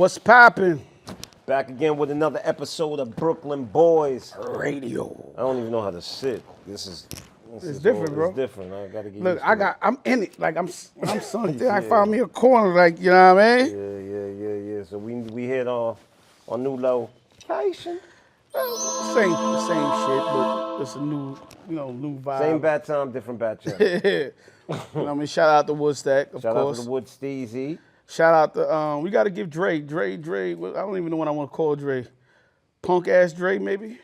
What's poppin'? Back again with another episode of Brooklyn Boyz Radio. I don't even know how to sit. This It's is different, bro. It's different. I gotta get Look, used to I'm in it. Like I'm sunk there. Yeah. I found me a corner, like, you know what I mean? Yeah. So we hit on new location. Same shit, but it's a new, new vibe. Same bad time, different bad channel. You know what I mean? Shout out to Woodstack, of Shout course. out to the Wood Steezy. Shout out to, we got to give Dre. I don't even know what I want to call Dre. Punk ass Dre, maybe?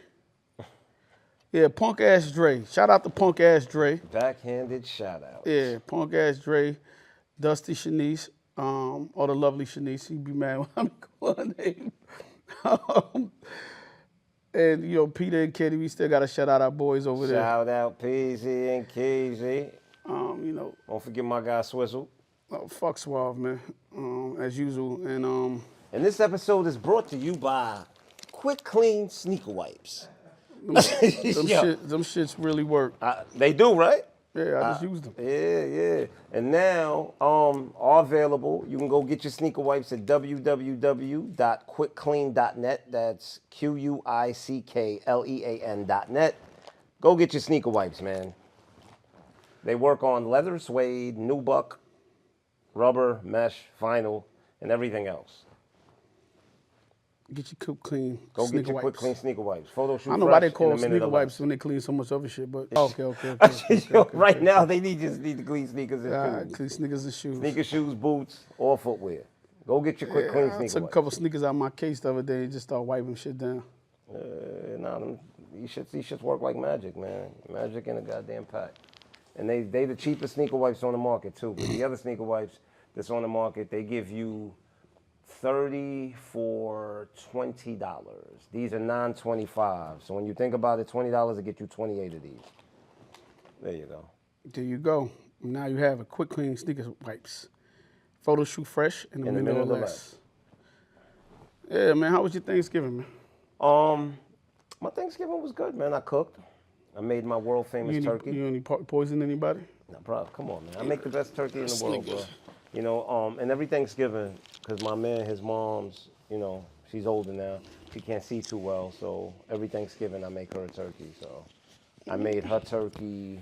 Yeah, punk ass Dre. Shout out to punk ass Dre. Backhanded shout out. Yeah, punk ass Dre, Dusty Shanice, or the lovely Shanice. He'd be mad when I'm calling her name. And Peter and Kenny, we still gotta shout out our boys over there. Shout out PZ and KZ. Don't forget my guy Swizzle. Oh, fuck Suave, man. As usual. And this episode is brought to you by Quick Clean Sneaker Wipes. them shits really work. They do, right? Yeah, I just used them. Yeah. And now are available. You can go get your sneaker wipes at www.quickclean.net. That's QUICKLEAN.net. Go get your sneaker wipes, man. They work on leather, suede, nubuck, rubber, mesh, vinyl, and everything else. Get your Quick Clean Go sneaker get your wipes. Quick Clean sneaker wipes. Photo shoot. I know why they call them sneaker wipes when they clean so much other shit, but okay. Right now, they just need to clean sneakers and shoes. Clean sneakers and shoes. Sneakers, shoes, boots, or footwear. Go get your Quick Clean sneaker wipes. I took a couple sneakers out of my case the other day and just started wiping shit down. These shits work like magic, man. Magic in a goddamn pack. And they the cheapest sneaker wipes on the market, too. But the other sneaker wipes that's on the market, they give you 30 for $20. These are non-25. So when you think about it, $20 to get you 28 of these. There you go. There you go. Now you have a Quick Clean sneaker wipes. Photo shoot fresh in a minute or less. Yeah, man. How was your Thanksgiving, man? My Thanksgiving was good, man. I cooked. I made my world famous turkey. You poison anybody? No, bro, come on, man. I make the best turkey in the world, bro. And every Thanksgiving, because my man, his mom's, she's older now. She can't see too well, so every Thanksgiving I make her a turkey. So I made her turkey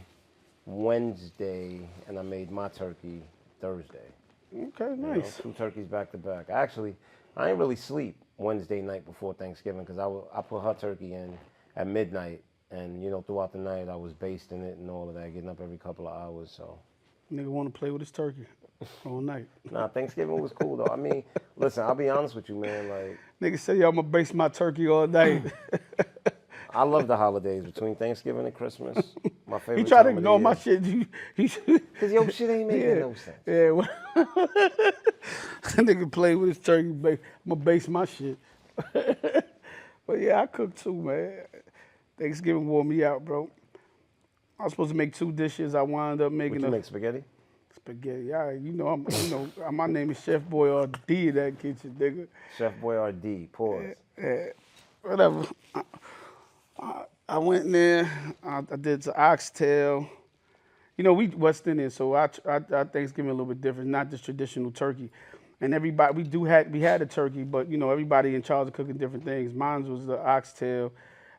Wednesday, and I made my turkey Thursday. Okay, nice. 2 turkeys back to back. Actually, I ain't really sleep Wednesday night before Thanksgiving because I put her turkey in at midnight, and throughout the night I was basting it and all of that, getting up every couple of hours. So nigga want to play with his turkey all night. Nah, Thanksgiving was cool though. I mean, listen, I'll be honest with you, man. Like, nigga say, yo, I'm gonna base my turkey all night. I love the holidays between Thanksgiving and Christmas. My favorite. He tried to ignore my shit. Cause your shit ain't making no sense. Yeah. Nigga play with his turkey. I'm gonna base my shit. But yeah, I cook too, man. Thanksgiving wore me out, bro. I was supposed to make 2 dishes. I wound up making. What you make, spaghetti? Spaghetti. Yeah, my name is Chef Boyardee in that kitchen, nigga. Chef Boyardee. Pause. Whatever. I went in there. I did the oxtail. We West Indian, so our Thanksgiving a little bit different, not just traditional turkey. And everybody, we had a turkey, but everybody in charge of cooking different things. Mine was the oxtail,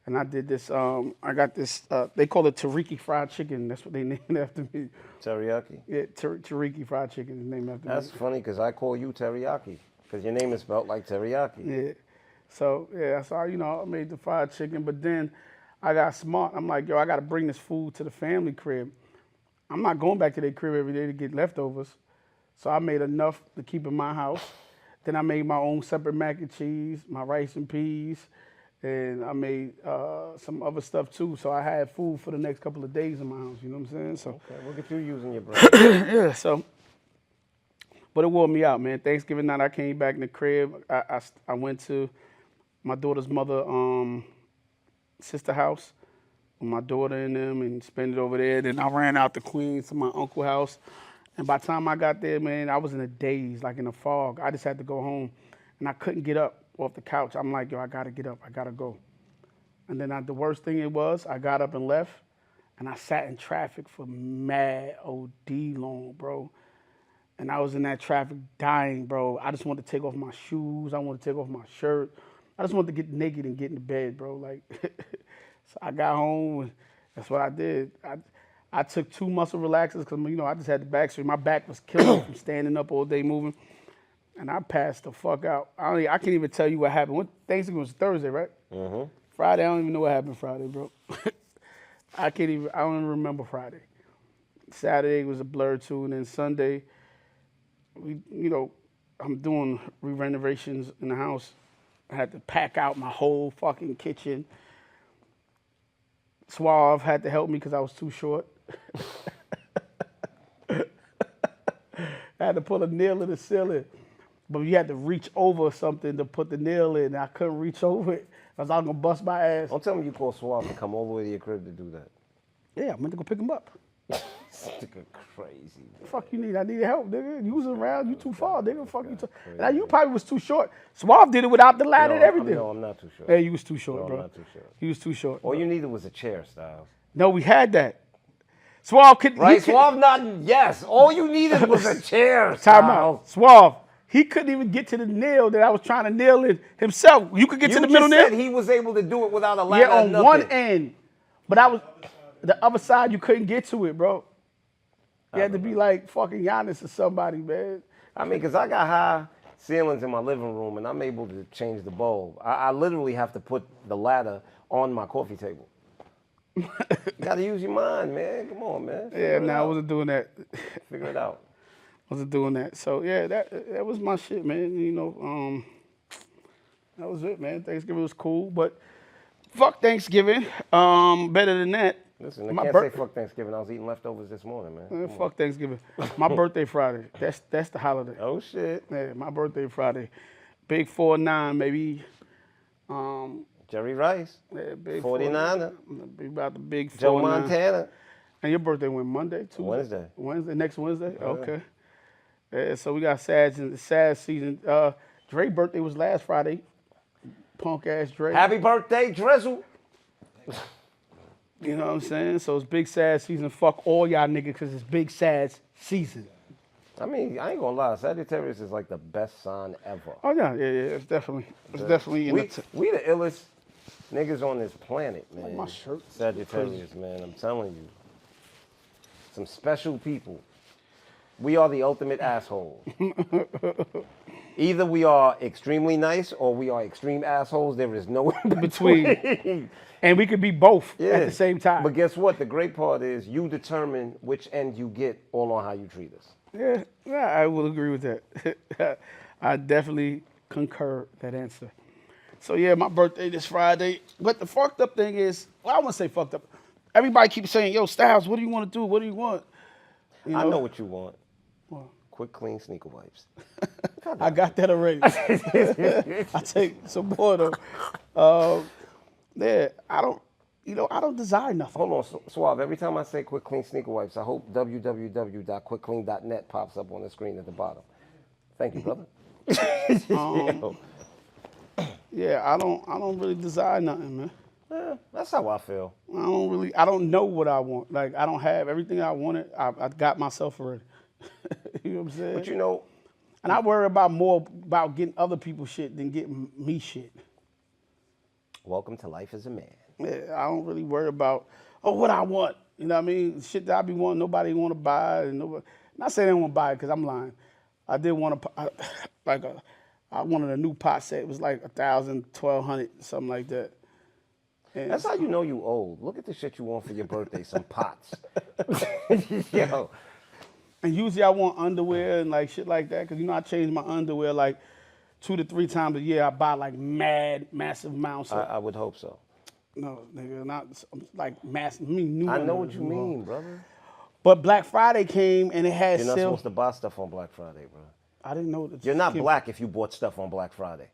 and I did this. I got this. They call it teriyaki fried chicken. That's what they named after me. Teriyaki. Yeah, teriyaki fried chicken is named after me. That's funny because I call you teriyaki because your name is spelled like teriyaki. Yeah. So I made the fried chicken, but then I got smart. I'm like, yo, I got to bring this food to the family crib. I'm not going back to their crib every day to get leftovers. So I made enough to keep in my house. Then I made my own separate mac and cheese, my rice and peas, and I made some other stuff too. So I had food for the next couple of days in my house, you know what I'm saying? So okay, look at you using your brain. Yeah, so, but it wore me out, man. Thanksgiving night, I came back in the crib. I went to my daughter's mother, sister house with my daughter and them and spent it over there. Then I ran out to Queens to my uncle's house. And by the time I got there, man, I was in a daze, like in a fog. I just had to go home. And I couldn't get up off the couch. I'm like, yo, I got to get up. I got to go. And then the worst thing it was, I got up and left. And I sat in traffic for mad OD long, bro. And And I was in that traffic dying, bro. I just wanted to take off my shoes. I wanted to take off my shirt. I just wanted to get naked and get in the bed, bro. Like, so I got home and that's what I did. I took 2 muscle relaxers because, I just had the back surgery. My back was killing me from standing up all day moving. And I passed the fuck out. I can't even tell you what happened. Thanksgiving was Thursday, right? Mm-hmm. Friday, I don't even know what happened Friday, bro. I don't even remember Friday. Saturday was a blur too, and then Sunday, I'm doing renovations in the house. I had to pack out my whole fucking kitchen. Suave had to help me because I was too short. I had to put a nail in the ceiling, but you had to reach over something to put the nail in. I couldn't reach over it. I was gonna bust my ass. Don't tell me you called Suave to come all the way to your crib to do that. Yeah, I went to go pick him up. Nigga crazy. Man. Fuck you need. I needed help, nigga. You was around. You too far, nigga. Fuck you. Now you probably was too short. Suave did it without the ladder and everything. No, I'm not too short. Yeah, you was too short, no, bro. I'm not too short. He was too short. All you needed was a chair, Styles. No, we had that. Suave could. Right, Suave nodding. Yes, all you needed was a chair. Time out. Suave. He couldn't even get to the nail that I was trying to nail it himself. You could get to the middle nail. You said he was able to do it without a ladder. Yeah, on one end, but the other side. You couldn't get to it, bro. You had to be like fucking Giannis or somebody, man. I mean, because I got high ceilings in my living room, and I'm able to change the bulb. I literally have to put the ladder on my coffee table. You got to use your mind, man. Come on, man. I wasn't doing that. Figure it out. Wasn't doing that. So yeah, that was my shit, man. That was it, man. Thanksgiving was cool, but fuck Thanksgiving. Better than that. Listen, I can't say fuck Thanksgiving. I was eating leftovers this morning, man. Fuck Thanksgiving. My birthday Friday. That's the holiday. Oh shit. Yeah, my birthday Friday. Big 4-9, maybe. Jerry Rice. Yeah, big 49er. Be about the big 4-9. Joe Montana. And your birthday when Monday, Tuesday? Wednesday. Next Wednesday? Yeah. Okay. Yeah, so we got sad season. Dre's birthday was last Friday. Punk ass Dre. Happy birthday, Drizzle. You know what I'm saying? So it's big sad season. Fuck all y'all niggas because it's big sad season. I mean, I ain't gonna lie. Sagittarius is like the best sign ever. Oh yeah. It's definitely we the illest niggas on this planet, man. Like my shirt. Sagittarius, man. I'm telling you. Some special people. We are the ultimate assholes. Either we are extremely nice or we are extreme assholes. There is no in between. And we could be both at the same time. But guess what? The great part is you determine which end you get all on how you treat us. Yeah, I will agree with that. I definitely concur that answer. So yeah, my birthday this Friday. But the fucked up thing is, well, I wouldn't say fucked up. Everybody keeps saying, yo, Styles, what do you want to do? What do you want? I know what you want. What? Quick, clean sneaker wipes. I got that already. I take some more though. Yeah, I don't desire nothing. Hold on, Suave. Every time I say quick, clean sneaker wipes, I hope www.quickclean.net pops up on the screen at the bottom. Thank you, brother. Yeah, I don't really desire nothing, man. Yeah, that's how I feel. I don't know what I want. Like, I don't have everything I wanted. I got myself already. You know what I'm saying? But you know. And I worry more about getting other people shit than getting me shit. Welcome to life as a man. Yeah, I don't really worry about, what I want. You know what I mean? Shit that I be wanting, nobody want to buy. And nobody, not saying they don't want to buy it because I'm lying. I did want I wanted a new pot set. It was like $1,000, $1,200, something like that. And that's how you know you old. Look at the shit you want for your birthday, some pots. Yo. And usually I want underwear and like shit like that because I change my underwear like 2 to 3 times a year. I buy like massive amounts. I would hope so. No, nigga, not like massive. New. I know what you mean, brother. But Black Friday came and it had You're not supposed to buy stuff on Black Friday, bro. I didn't know that. You're not black if you bought stuff on Black Friday.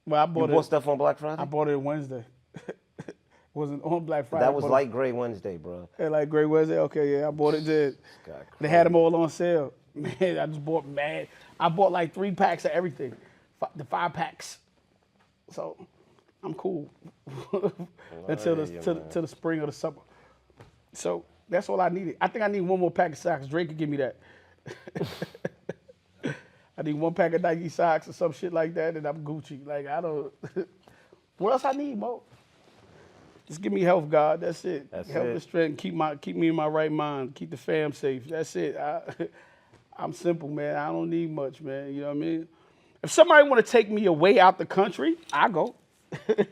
Well, I bought stuff on Black Friday? I bought it Wednesday. It wasn't on Black Friday. That was like Gray Wednesday, bro. Yeah, like Gray Wednesday. Okay, yeah, I bought it. They had them all on sale. Man, I just bought mad. I bought like 3 packs of everything, the 5 packs. So I'm cool until the spring or the summer. So that's all I needed. I think I need one more pack of socks. Drake could give me that. I need 1 pack of Nike socks or some shit like that, and I'm Gucci. Like, I don't. What else I need, Mo? Just give me health, God. That's it. That's health it. and strength. Keep me in my right mind. Keep the fam safe. That's it. I'm simple, man. I don't need much, man. You know what I mean? If somebody want to take me away out the country, I go.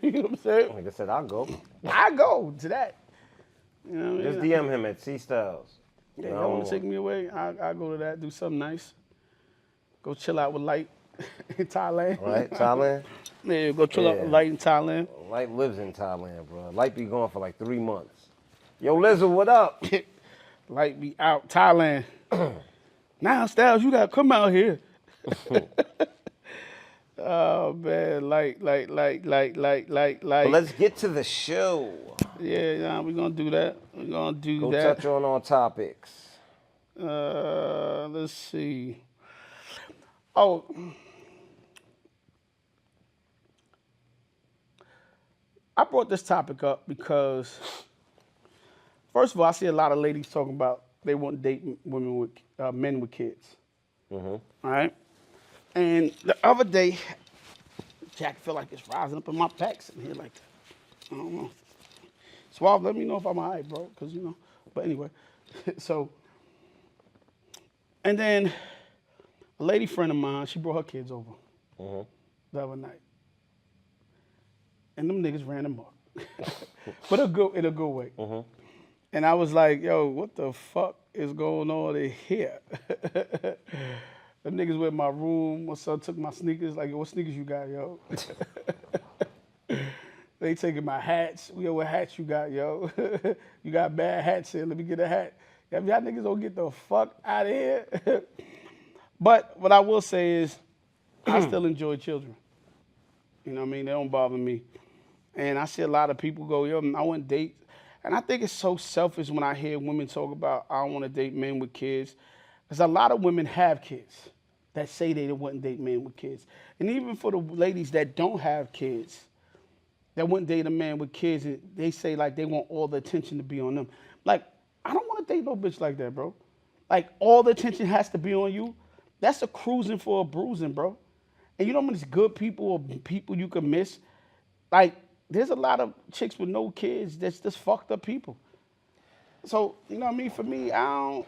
You know what I'm saying? Like I said, I'll go. I go to that. You know what I Just mean? DM him at C Styles. Yeah, y'all want to take me away? I go to that. Do something nice. Go chill out with Light in Thailand. Right, Thailand? Yeah, go chill out with Light in Thailand. Light lives in Thailand, bro. Light be gone for like 3 months. Yo, Lizzo, what up? Light be out Thailand. Now, Styles, you gotta come out here. Oh man, Light. But let's get to the show. Yeah, we're gonna do that. We're gonna do Go that. touch on our topics. Let's see. Oh. I brought this topic up because, first of all, I see a lot of ladies talking about they want to date men with kids. All right? And the other day, Jack feel like it's rising up in my pecs in here like that. I don't know. Suave, let me know if I'm all right, bro, because, you know. But anyway, so, and then a lady friend of mine, she brought her kids over the other night. And them niggas ran them up. But in a good way. And I was like, yo, what the fuck is going on in here? Them niggas went in my room. My son took my sneakers. Like, yo, what sneakers you got, yo? They taking my hats. Yo, what hats you got, yo? You got bad hats here. Let me get a hat. Y'all niggas don't get the fuck out of here. But what I will say is, I still enjoy children. You know what I mean? They don't bother me. And I see a lot of people go, yo, I want to date. And I think it's so selfish when I hear women talk about, I don't want to date men with kids. Because a lot of women have kids that say they wouldn't date men with kids. And even for the ladies that don't have kids, that wouldn't date a man with kids, they say like they want all the attention to be on them. Like, I don't want to date no bitch like that, bro. Like, all the attention has to be on you. That's a cruising for a bruising, bro. And you know how many good people or people you can miss? Like, there's a lot of chicks with no kids that's just fucked up people. So, you know what I mean? For me, I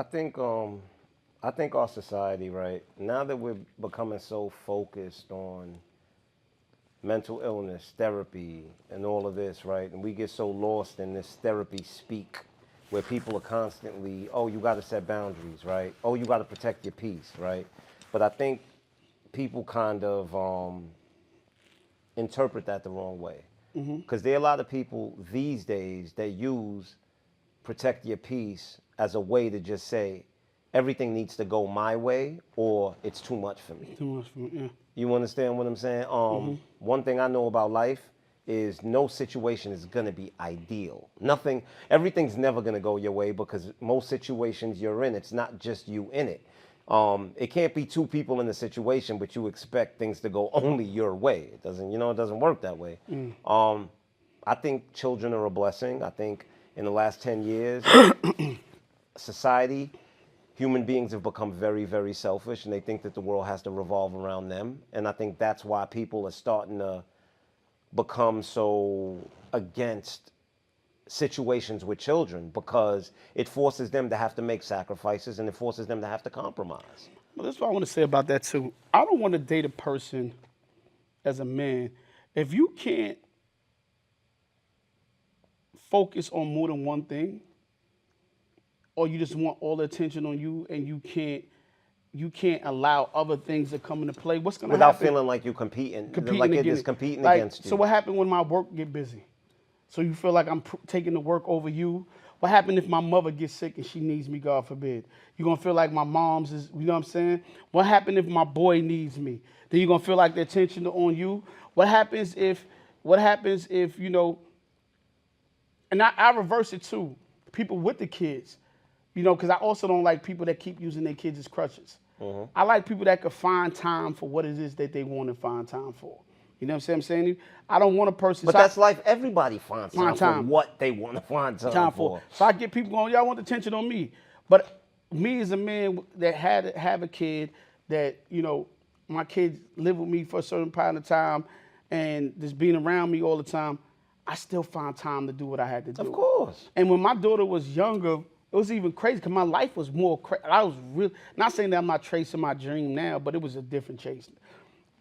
think our society, right, now that we're becoming so focused on mental illness, therapy, and all of this, right, and we get so lost in this therapy speak where people are constantly, oh, you got to set boundaries, right? Oh, you got to protect your peace, right? But I think people kind of interpret that the wrong way. Because there are a lot of people these days that use protect your peace as a way to just say, everything needs to go my way or it's too much for me. too much for me, yeah. You understand what I'm saying? One thing I know about life is no situation is gonna be ideal. Everything's never gonna go your way because most situations you're in, it's not just you in it. It can't be two people in a situation, but you expect things to go only your way. It doesn't work that way. I think children are a blessing. I think in the last 10 years, society, human beings have become very, very selfish, and they think that the world has to revolve around them. And I think that's why people are starting to become so against situations with children, because it forces them to have to make sacrifices and it forces them to have to compromise. Well, that's what I want to say about that too. I don't want to date a person as a man if you can't focus on more than one thing, or you just want all the attention on you and you can't allow other things to come into play. What's gonna happen? Without feeling like you're competing like it is competing against you. So what happened when my work get busy? So you feel like I'm taking the work over you? What happened if my mother gets sick and she needs me, God forbid? You're going to feel like my mom's is, you know what I'm saying? What happened if my boy needs me? Then you're going to feel like the attention on you? What happens if, you know, and I reverse it too, people with the kids, you know, because I also don't like people that keep using their kids as crutches. I like people that could find time for what it is that they want to find time for. You know what I'm saying? I don't want a person. But that's life. Everybody finds time for what they want to find time for. So I get people going, y'all want attention on me. But me as a man that have a kid, that, you know, my kids live with me for a certain part of time and just being around me all the time, I still find time to do what I had to do. Of course. And when my daughter was younger, it was even crazy because my life was more crazy. I was real, not saying that I'm not chasing my dream now, but it was a different chase.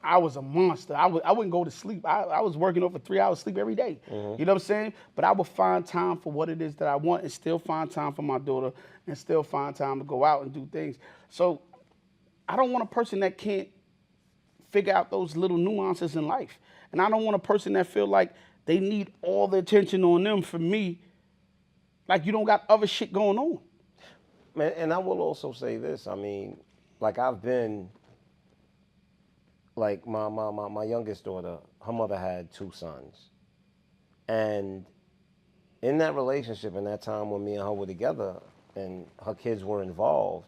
I was a monster. I wouldn't go to sleep. I was working over 3 hours sleep every day. You know what I'm saying? But I would find time for what it is that I want and still find time for my daughter and still find time to go out and do things. So I don't want a person that can't figure out those little nuances in life. And I don't want a person that feel like they need all the attention on them from me, like you don't got other shit going on. Man, and I will also say this. I mean, like I've been, like my youngest daughter, her mother had 2 sons. And in that relationship, in that time when me and her were together and her kids were involved,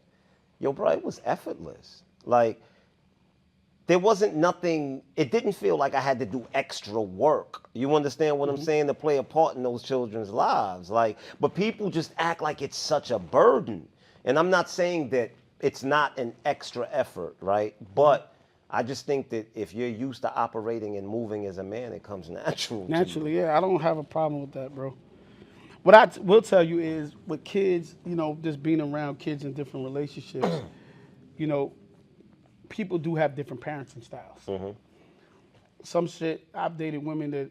yo, bro, it was effortless. Like, there wasn't nothing, it didn't feel like I had to do extra work. You understand what I'm saying? To play a part in those children's lives. Like, but people just act like it's such a burden. And I'm not saying that it's not an extra effort, right? But I just think that if you're used to operating and moving as a man, it comes natural. Naturally, yeah, I don't have a problem with that, bro. What I will tell you is with kids, you know, just being around kids in different relationships, you know, people do have different parenting styles. Some shit, I've dated women that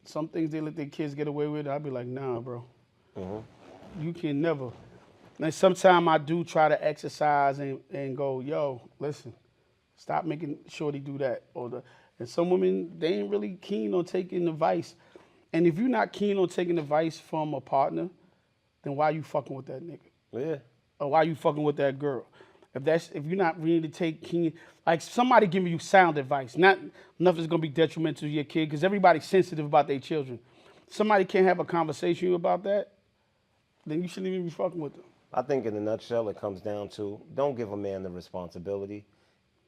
some things they let their kids get away with, I'd be like, nah, bro. You can never. And sometimes I do try to exercise and go, yo, listen, stop making Shorty do that. And some women, they ain't really keen on taking advice. And if you're not keen on taking advice from a partner, then why you fucking with that nigga? Yeah. Or why you fucking with that girl? If you're not really to take keen, like somebody giving you sound advice, not nothing's gonna be detrimental to your kid because everybody's sensitive about their children. Somebody can't have a conversation with you about that, then you shouldn't even be fucking with them. I think in a nutshell, it comes down to don't give a man the responsibility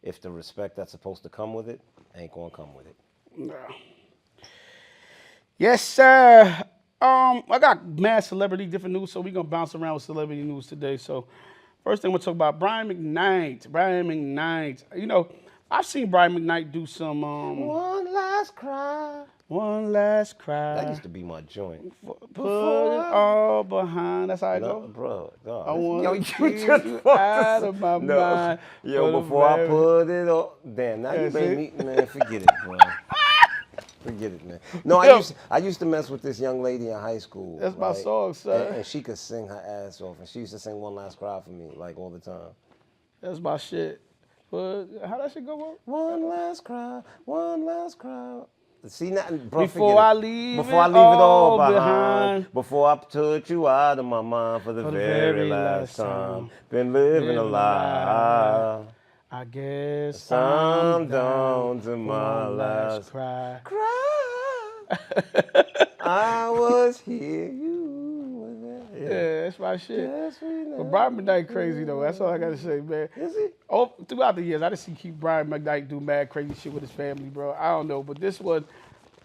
if the respect that's supposed to come with it ain't gonna come with it. Nah. Yes, sir. I got mad celebrity different news, so we're gonna bounce around with celebrity news today. So first thing we'll talk about Brian McKnight. Brian McKnight. You know, I've seen Brian McKnight do some One last cry. One Last Cry. That used to be my joint. Put it all behind. That's how it No, goes. bro. No, I want yo, to you get just you fucked out us. of my No. mind. Yo, before I put it on. Damn, now you made me, man, forget it, bro. Forget it, man. No, I used to mess with this young lady in high school. That's my right? song, son. And she could sing her ass off. And she used to sing One Last Cry for me, like, all the time. That's my shit. But how that shit go on? One last cry, one last cry. See, now, bro, Before I leave it all behind. Before I took you out of my mind for the very last time. Been living a lie. I guess I'm down to my last cry. I was here, you were there. Yeah, that's my shit. Yes, we know. But Brian McKnight crazy though. That's all I gotta say, man. Is he? Oh, throughout the years, I just see Brian McKnight do mad crazy shit with his family, bro. I don't know, but this one,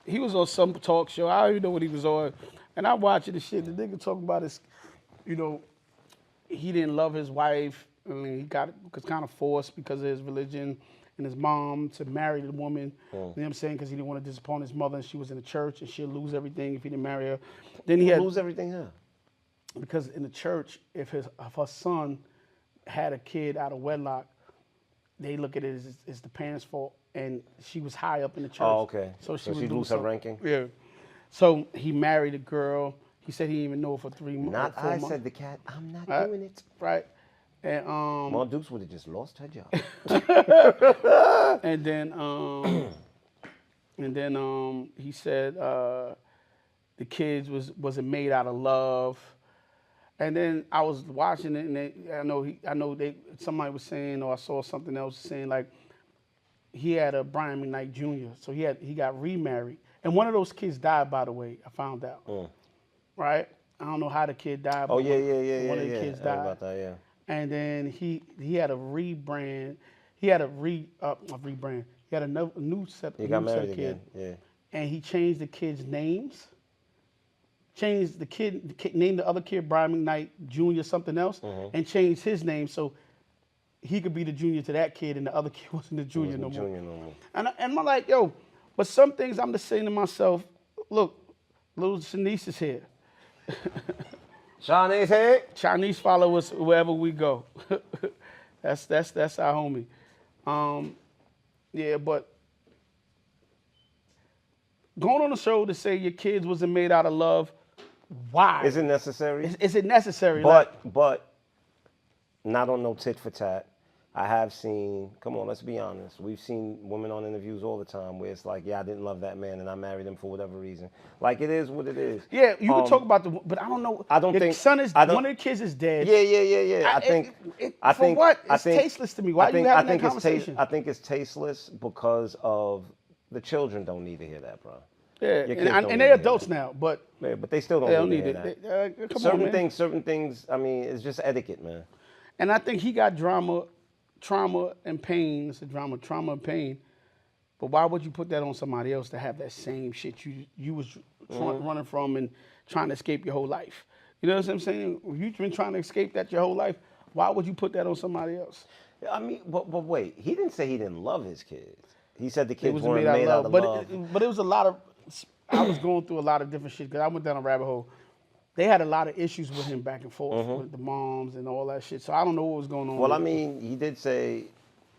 he was on some talk show. I don't even know what he was on, and I watching the shit. The nigga talking about his, you know, he didn't love his wife. I mean, was kind of forced because of his religion and his mom to marry the woman. You know what I'm saying? Because he didn't want to disappoint his mother, and she was in the church, and she'll lose everything if he didn't marry her. Then he had lose everything, huh? Because in the church, if her son had a kid out of wedlock, they look at it as the parents' fault, and she was high up in the church. Oh, okay. So she'd lose her ranking? Yeah. So he married a girl. He said he didn't even know her for 3 months. Not I, said the cat. I'm not doing it. Right. And Mom Dukes would have just lost her job. and then he said the kids wasn't made out of love. And then I was watching it, and I know somebody was saying, or I saw something else saying like he had a Brian McKnight Jr. So he got remarried, and one of those kids died. By the way, I found out. Right? I don't know how the kid died. But One of the kids died. About that, yeah. And then he had a rebrand. He had a rebrand. He had a new set. He got married again. Yeah. And he changed the kids' names. Changed named the other kid Brian McKnight Jr. something else, and changed his name. So he could be the junior to that kid, and the other kid wasn't the He junior wasn't no more. junior no more. And I'm like, yo, but some things I'm just saying to myself, look, little Shanice is here. Shawnee's head. Chinese follow us wherever we go. that's our homie. Yeah, but going on the show to say your kids wasn't made out of love, why? Is it necessary? Is it necessary? But not on no tit for tat. I have seen, come on, let's be honest. We've seen women on interviews all the time where it's like, yeah, I didn't love that man and I married him for whatever reason. Like, it is what it is. Yeah, you can talk about but I don't know. I don't your think son is one of the kids is dead. Yeah. I think what? It's I think, tasteless to me. Why I think, are you having I think that it's conversation? I think it's tasteless because of the children don't need to hear that, bro. Yeah, Your kids don't and need they're to hear adults that. now, but Yeah, but they still they don't don't need need to hear it. that. Come on, man. Certain things, I mean, it's just etiquette, man. And I think he got trauma and pain. It's a trauma and pain. But why would you put that on somebody else to have that same shit you was running from and trying to escape your whole life? You know what I'm saying? You've been trying to escape that your whole life. Why would you put that on somebody else? I mean, but wait, he didn't say he didn't love his kids. He said the kids It was weren't made out of love. love. But it was a lot of. I was going through a lot of different shit because I went down a rabbit hole. They had a lot of issues with him back and forth with the moms and all that shit. So I don't know what was going on. Well, I mean, he did say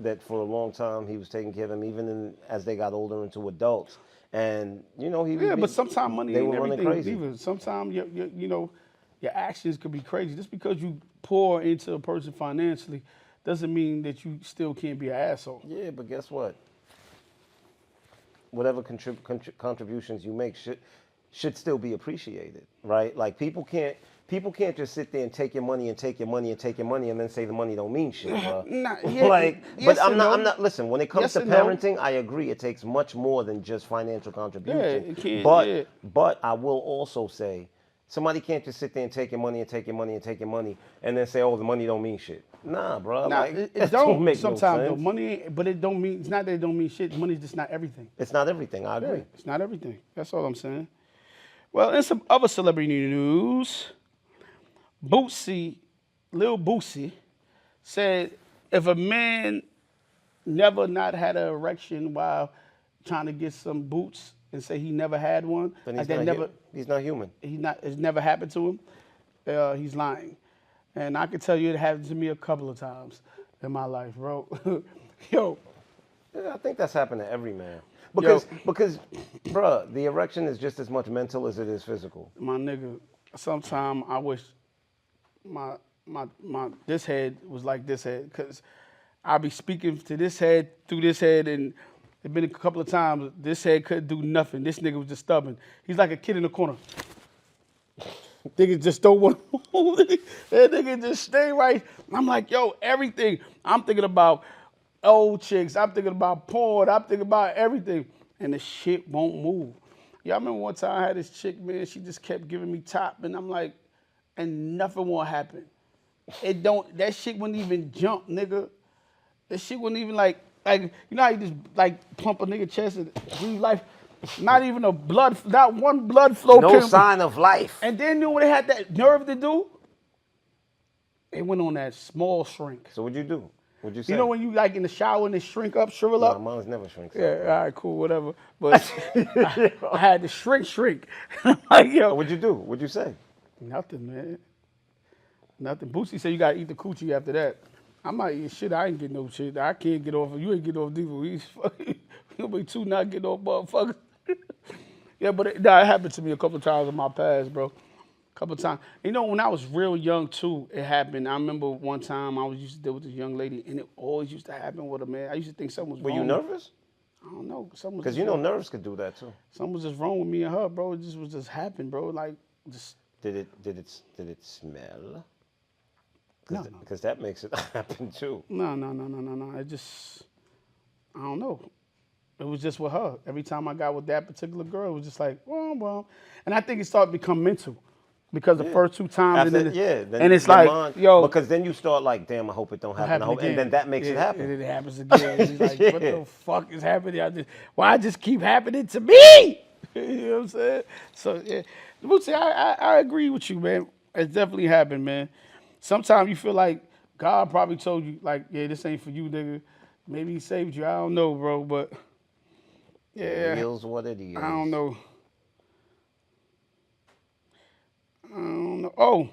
that for a long time he was taking care of them, even as they got older into adults. And you know, but sometimes money they ain't were running everything. crazy. Either. Sometimes your actions could be crazy. Just because you pour into a person financially doesn't mean that you still can't be an asshole. Yeah, but guess what? Whatever contributions you make should still be appreciated, right? Like people can't just sit there and take your money and take your money and take your money and then say the money don't mean shit, bro. But I'm not. Listen, when it comes to parenting, I agree. It takes much more than just financial contribution. Yeah, it can. But I will also say, somebody can't just sit there and take your money and take your money and take your money and then say, oh, the money don't mean shit. Nah, bro. Nah, like, it don't make sometimes no though. sense. Money, but it don't mean. It's not that it don't mean shit. Money's just not everything. It's not everything. I agree. Yeah, it's not everything. That's all I'm saying. Well, in some other celebrity news, Lil Boosie, said if a man never not had an erection while trying to get some boots and say he never had one, Then like he's not human. it's never happened to him, he's lying. And I can tell you it happened to me a couple of times in my life, bro. Yo. Yeah, I think that's happened to every man. Because, bruh, the erection is just as much mental as it is physical. My nigga, sometimes I wish my this head was like this head, because I be speaking to this head through this head, and it been a couple of times this head couldn't do nothing. This nigga was just stubborn. He's like a kid in the corner. Nigga just don't want to move. That nigga just stay right. I'm like, yo, everything. I'm thinking about old chicks. I'm thinking about porn. I'm thinking about everything. And the shit won't move. Y'all remember one time I had this chick, man, she just kept giving me top. And I'm like, and nothing won't happen. That shit wouldn't even jump, nigga. That shit wouldn't even like, you know how you just like plump a nigga chest and breathe life? Not even not one blood flow. No sign of life. And then you know what they had that nerve to do? They went on that small shrink. So what'd you do? What'd you say? You know when you like in the shower and they shrivel up? Mine's never shrinks up. Yeah, all right, cool, whatever. But I had to shrink. Like, yo. What'd you do? What'd you say? Nothing, man. Nothing. Boosie said you gotta eat the coochie after that. I might eat shit. I ain't getting no shit. I can't get off. You ain't getting off these. You'll be too not getting off, motherfucker. Yeah, but it happened to me a couple of times in my past, bro. A couple of times. You know, when I was real young, too, it happened. I remember one time I was used to deal with this young lady, and it always used to happen with her, man. I used to think something was wrong. Were you nervous? I don't know. Because you know nerves could do that, too. Something was just wrong with me and her, bro. It just was just happening, bro. Like, just... Did it smell? No. Because that makes it happen, too. No. It just... I don't know. It was just with her. Every time I got with that particular girl, it was just like, well. And I think it started to become mental. Because the first two times, and it's like, yo. Because then you start like, damn, I hope it don't happen. And then that makes it happen. And it happens again. It's like, what the fuck is happening? Why it just keep happening to me? You know what I'm saying? So, yeah. Bootsy, I agree with you, man. It's definitely happened, man. Sometimes you feel like God probably told you, like, yeah, this ain't for you, nigga. Maybe he saved you. I don't know, bro, but It yeah, is what it I don't is. know. I don't know. Oh,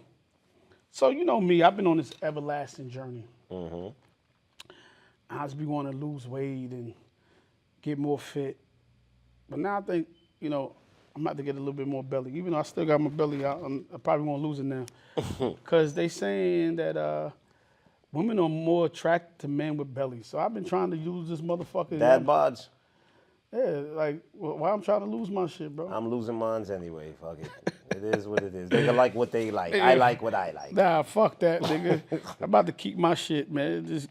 so you know me, I've been on this everlasting journey. Mm-hmm. I just be wanting to lose weight and get more fit. But now I think, you know, I'm about to get a little bit more belly. Even though I still got my belly out, I probably won't lose it now. Because they saying that women are more attracted to men with bellies. So I've been trying to use this motherfucker. Dad bods. Yeah, like, why I'm trying to lose my shit, bro? I'm losing mines anyway. Fuck it. It is what it is. They can like what they like. I Yeah. like what I like. Nah, fuck that, nigga. I'm about to keep my shit, man. Just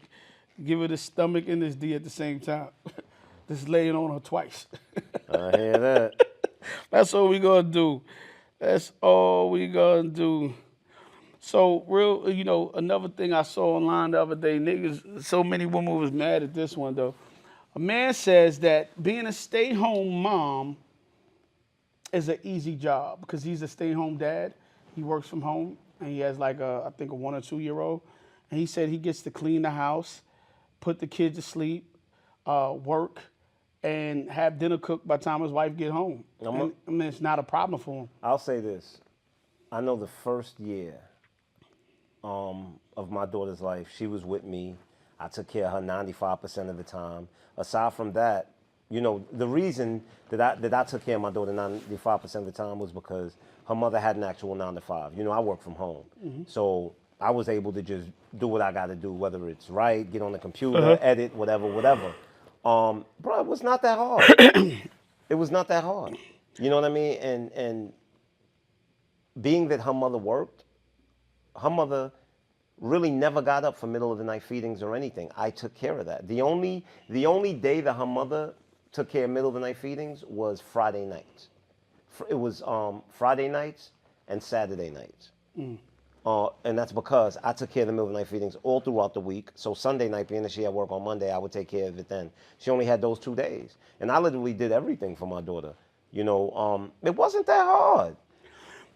give her the stomach and this D at the same time. Just lay it on her twice. I hear that. That's all we gonna do. That's all we gonna do. So real, you know, another thing I saw online the other day, niggas, so many women was mad at this one though. A man says that being a stay-home mom is an easy job because he's a stay-home dad. He works from home and he has like I think a 1 or 2 year old. And he said he gets to clean the house, put the kids to sleep, work, and have dinner cooked by the time his wife get home. And, I mean, it's not a problem for him. I'll say this. I know the first year of my daughter's life, she was with me. I took care of her 95% of the time. Aside from that, you know, the reason that I took care of my daughter 95% of the time was because her mother had an actual 9 to 5. You know, I work from home. So I was able to just do what I got to do, whether it's write, get on the computer, edit, whatever. Bro, it was not that hard. It was not that hard. You know what I mean? And being that her mother worked, her mother really never got up for middle of the night feedings or anything. I took care of that. The only day that her mother took care of middle of the night feedings was Friday nights. It was Friday nights and Saturday nights. And that's because I took care of the middle of the night feedings all throughout the week. So Sunday night, being that she had work on Monday, I would take care of it then. She only had those 2 days. And I literally did everything for my daughter. You know, it wasn't that hard.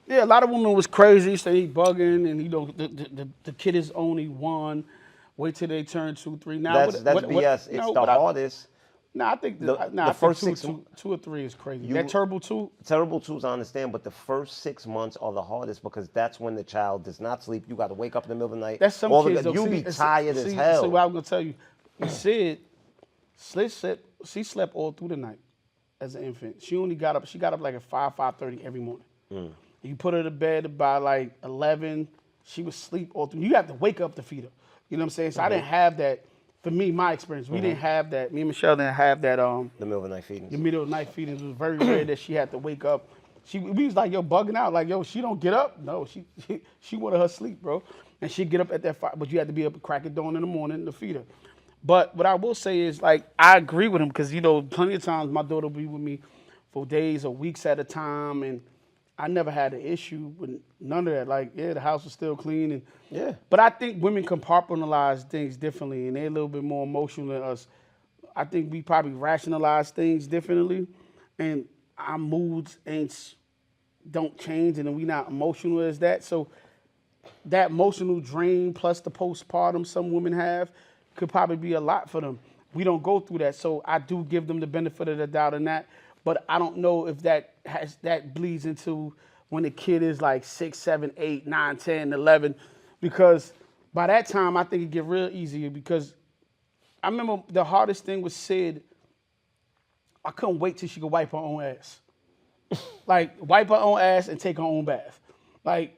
Yeah, a lot of women was crazy, say he bugging, and you know the kid is only 1. Wait till they turn 2, 3. Now That's BS. It's the hardest. I think The I first think 6 two or 3 is crazy. That terrible 2. Terrible twos, I understand, but the first 6 months are the hardest because that's when the child does not sleep. You got to wake up in the middle of the night. That's some kids. You be tired as hell. So what I'm gonna tell you, Sid she slept all through the night as an infant. She got up like at 5:30 every morning. You put her to bed by like 11. She would sleep all through. You have to wake up to feed her. You know what I'm saying? So I didn't have that. For me, my experience, we didn't have that. Me and Michelle didn't have that. The middle of the night feedings. The middle of the night feedings was very rare that she had to wake up. We was like, yo, bugging out. Like, yo, she don't get up. No, she wanted her sleep, bro. And she'd get up at that 5. But you had to be up at crack of dawn in the morning to feed her. But what I will say is, like, I agree with him because, you know, plenty of times my daughter will be with me for days or weeks at a time, and I never had an issue with none of that. Like, yeah, the house was still clean. And Yeah. But I think women compartmentalize things differently, and they're a little bit more emotional than us. I think we probably rationalize things differently, and our moods don't change, and we not emotional as that. So that emotional drain plus the postpartum some women have could probably be a lot for them. We don't go through that, so I do give them the benefit of the doubt in that. But I don't know if that bleeds into when the kid is like 6, 7, 8, 9, 10, 11, because by that time I think it get real easier. Because I remember the hardest thing was Sid. I couldn't wait till she could wipe her own ass, like wipe her own ass and take her own bath. Like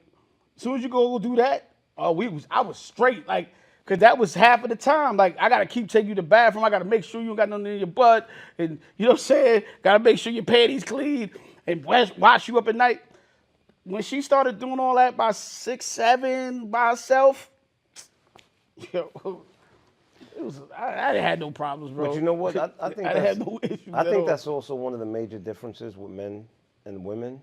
as soon as you go do that, I was straight. Like, cause that was half of the time. Like, I gotta keep taking you to the bathroom. I gotta make sure you don't got nothing in your butt. And you know what I'm saying? Gotta make sure your panties clean and wash you up at night. When she started doing all that by 6, 7 by herself, yo, I didn't have no problems, bro. But you know what? I think I didn't have no issues. I think that's also one of the major differences with men and women.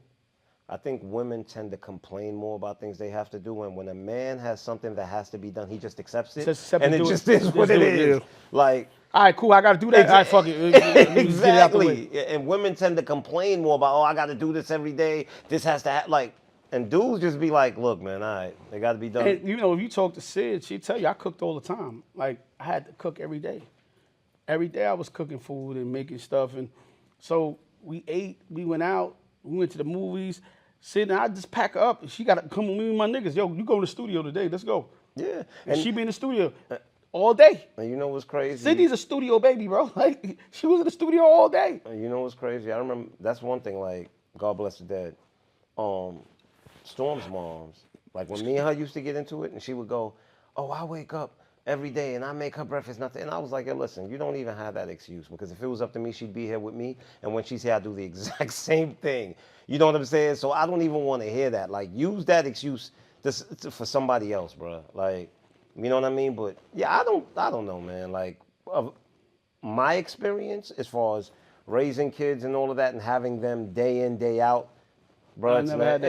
I think women tend to complain more about things they have to do, and when a man has something that has to be done, he just accepts it, and it just is what it is. Yeah. Like, all right, cool, I got to do that. All right, fuck it. Get it out the way. Exactly. And women tend to complain more about, oh, I got to do this every day. This has to like, And dudes just be like, look, man, all right, they got to be done. And you know, if you talk to Sid, she'd tell you I cooked all the time. Like I had to cook every day. Every day I was cooking food and making stuff. And so we ate, we went out, we went to the movies. Sid and I just pack her up. And she got to come with me and my niggas. Yo, you go to the studio today. Let's go. Yeah. And she be in the studio all day. And you know what's crazy? Sydney's a studio baby, bro. Like she was in the studio all day. And you know what's crazy? I remember that's one thing. Like God bless the dead. Storm's moms. Like when me and her used to get into it, and she would go, "Oh, I wake up every day and I make her breakfast, nothing." And I was like, "Yo, listen, you don't even have that excuse because if it was up to me, she'd be here with me, and when she's here, I do the exact same thing." You know what I'm saying? So I don't even want to hear that. Like use that excuse for somebody else, bro. Like. You know what I mean? But yeah, I don't know, man. Like of my experience as far as raising kids and all of that and having them day in, day out, bro, it's not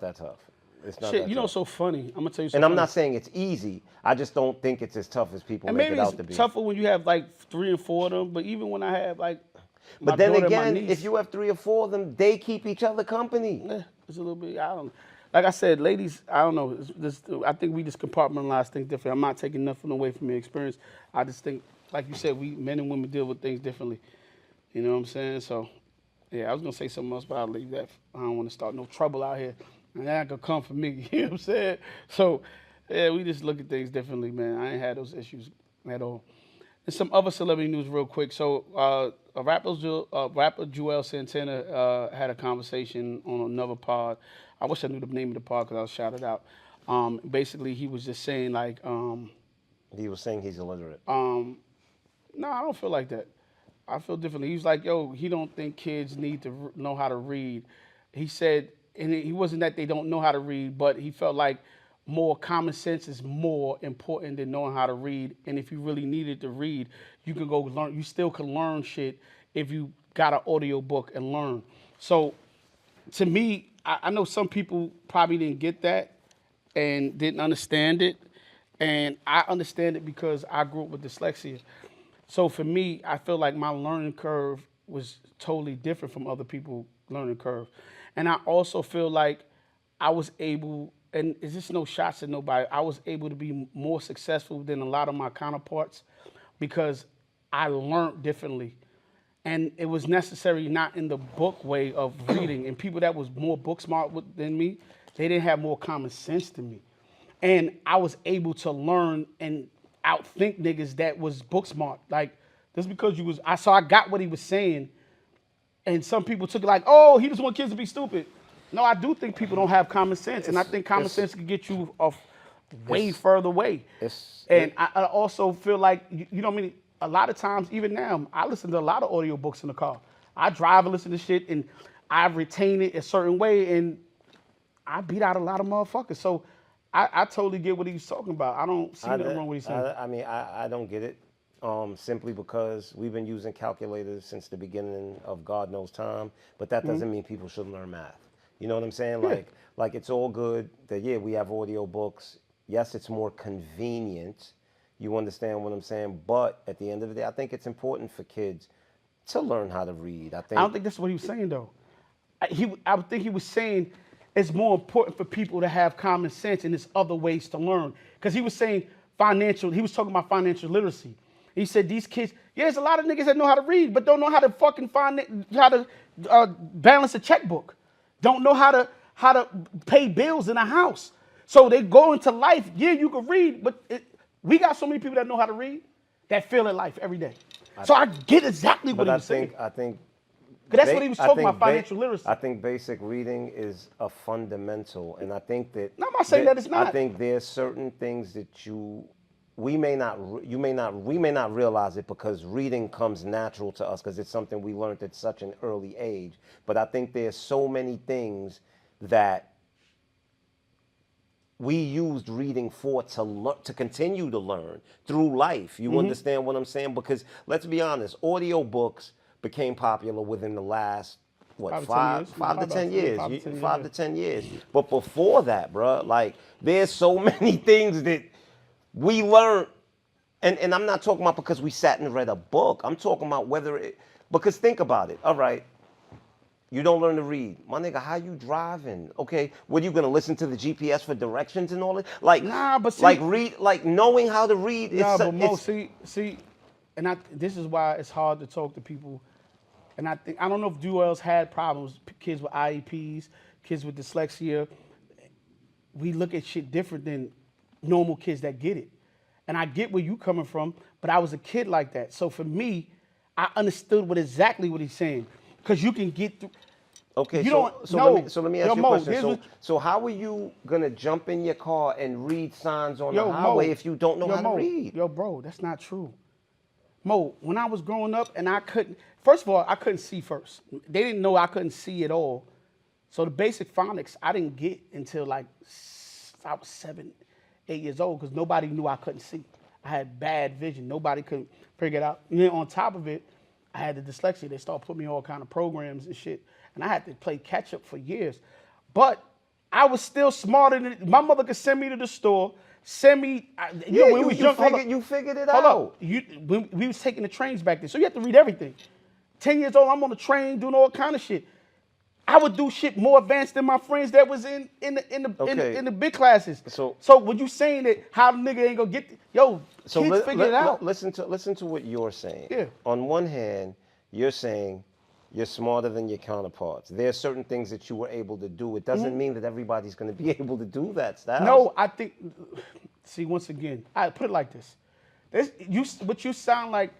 that tough. It's not Shit, that you know, tough. so funny. I'm gonna tell you something. And I'm not saying it's easy. I just don't think it's as tough as people and make maybe it out to be. it's tougher when you have like 3 and 4 of them. But even when I have like, my But then daughter and my again, niece, if you have 3 or 4 of them, they keep each other company. it's a little bit. I don't. Like I said, ladies, I don't know. I think we just compartmentalize things differently. I'm not taking nothing away from your experience. I just think, like you said, we men and women deal with things differently. You know what I'm saying? So, yeah, I was gonna say something else, but I'll leave that. I don't want to start no trouble out here, and that could come from me. You know what I'm saying? So, yeah, we just look at things differently, man. I ain't had those issues at all. And some other celebrity news, real quick. So, rapper Joel Santana had a conversation on another pod. I wish I knew the name of the pod because I'll shout it out. Basically, he was just saying like, He was saying he's illiterate. no, I don't feel like that. I feel differently. He was like, yo, he don't think kids need to know how to read. He said, and he wasn't that they don't know how to read, but he felt like more common sense is more important than knowing how to read. And if you really needed to read, you can go learn. You still can learn shit if you got an audio book and learn. So to me, I know some people probably didn't get that and didn't understand it. And I understand it because I grew up with dyslexia. So for me, I feel like my learning curve was totally different from other people's learning curve. And I also feel like I was able, and it's just no shots at nobody, I was able to be more successful than a lot of my counterparts because I learned differently. And it was necessary not in the book way of reading. And people that was more book smart than me, they didn't have more common sense than me. And I was able to learn and outthink niggas that was book smart. Like, just because I got what he was saying. And some people took it like, oh, he just want kids to be stupid. No, I do think people don't have common sense. And I think common sense can get you off way further away. And I also feel like, you know what I mean? A lot of times, even now, I listen to a lot of audiobooks in the car. I drive and listen to shit, and I retain it a certain way, and I beat out a lot of motherfuckers. So I totally get what he's talking about. I don't see nothing wrong with what he's saying. I mean, I don't get it. Simply because we've been using calculators since the beginning of God knows time, but that doesn't mean people shouldn't learn math. You know what I'm saying? Yeah. Like it's all good that, yeah, we have audio books. Yes, it's more convenient. You understand what I'm saying? But at the end of the day, I think it's important for kids to learn how to read. I don't think that's what he was saying, though. I would think he was saying it's more important for people to have common sense and there's other ways to learn. Because he was saying he was talking about financial literacy. He said these kids, yeah, there's a lot of niggas that know how to read, but don't know how to fucking balance a checkbook. Don't know how to pay bills in a house. So they go into life, yeah, you can read, but we got so many people that know how to read that fail in life every day. So I get exactly what he was saying. I think Because that's what he was talking about, financial literacy. I think basic reading is a fundamental, and I think that. No, I'm not saying that it's not. I think there's certain things that we may not realize it because reading comes natural to us because it's something we learned at such an early age. But I think there's so many things that we used reading for to continue to learn through life. You understand what I'm saying? Because let's be honest, audiobooks became popular within the last, 5 to 10 years. But before that, bro, like there's so many things that we learned. And I'm not talking about because we sat and read a book. I'm talking about because think about it. All right. You don't learn to read. My nigga, how you driving? Okay, what are you gonna listen to the GPS for directions and all that? Like, Nah, but see, like read, like knowing how to read. nah, It's, but Mo, it's see, and this is why it's hard to talk to people. And I don't know if Duels had problems, kids with IEPs, kids with dyslexia. We look at shit different than normal kids that get it. And I get where you coming from, but I was a kid like that. So for me, I understood exactly what he's saying. Because you can get through. okay. You So don't so know. let me ask Yo, you a Mo, question. here's So what, so how are you gonna jump in your car and read signs on the yo, highway Mo, if you don't know yo, how to Mo, read? yo, bro, that's not true. Mo, when I was growing up and I couldn't, first of all, I couldn't see first. They didn't know I couldn't see at all. So the basic phonics I didn't get until like I was 7, 8 years old because nobody knew I couldn't see. I had bad vision. Nobody could figure it out. And then on top of it, I had the dyslexia. They started putting me on all kind of programs and shit. And I had to play catch up for years. But I was still smarter than my mother could send me to the store, send me. Yeah, When we was young, you figured it hold out. up. When we was taking the trains back then, so you have to read everything. 10 years old, I'm on the train doing all kind of shit. I would do shit more advanced than my friends that was in the big classes. So what you saying that how the nigga ain't gonna get kids figure it out. Listen to what you're saying. Yeah. On one hand, you're saying you're smarter than your counterparts. There are certain things that you were able to do. It doesn't mean that everybody's going to be able to do that, Styles. No, I think. See, once again, I put it like this. What you sound like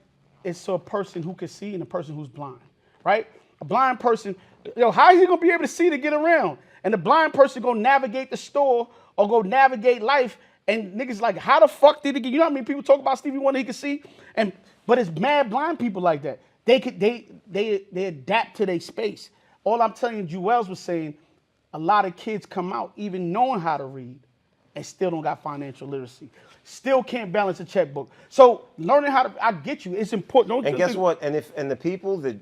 is to a person who can see and a person who's blind, right? A blind person, how is he gonna be able to see to get around? And the blind person gonna navigate the store or go navigate life. And niggas like, how the fuck did he get? You know what I mean? People talk about Stevie Wonder, he could see, but it's mad blind people like that. They adapt to their space. All I'm telling you, Jewels was saying, a lot of kids come out even knowing how to read and still don't got financial literacy. Still can't balance a checkbook. So learning how to, I get you, it's important. And guess what? And the people that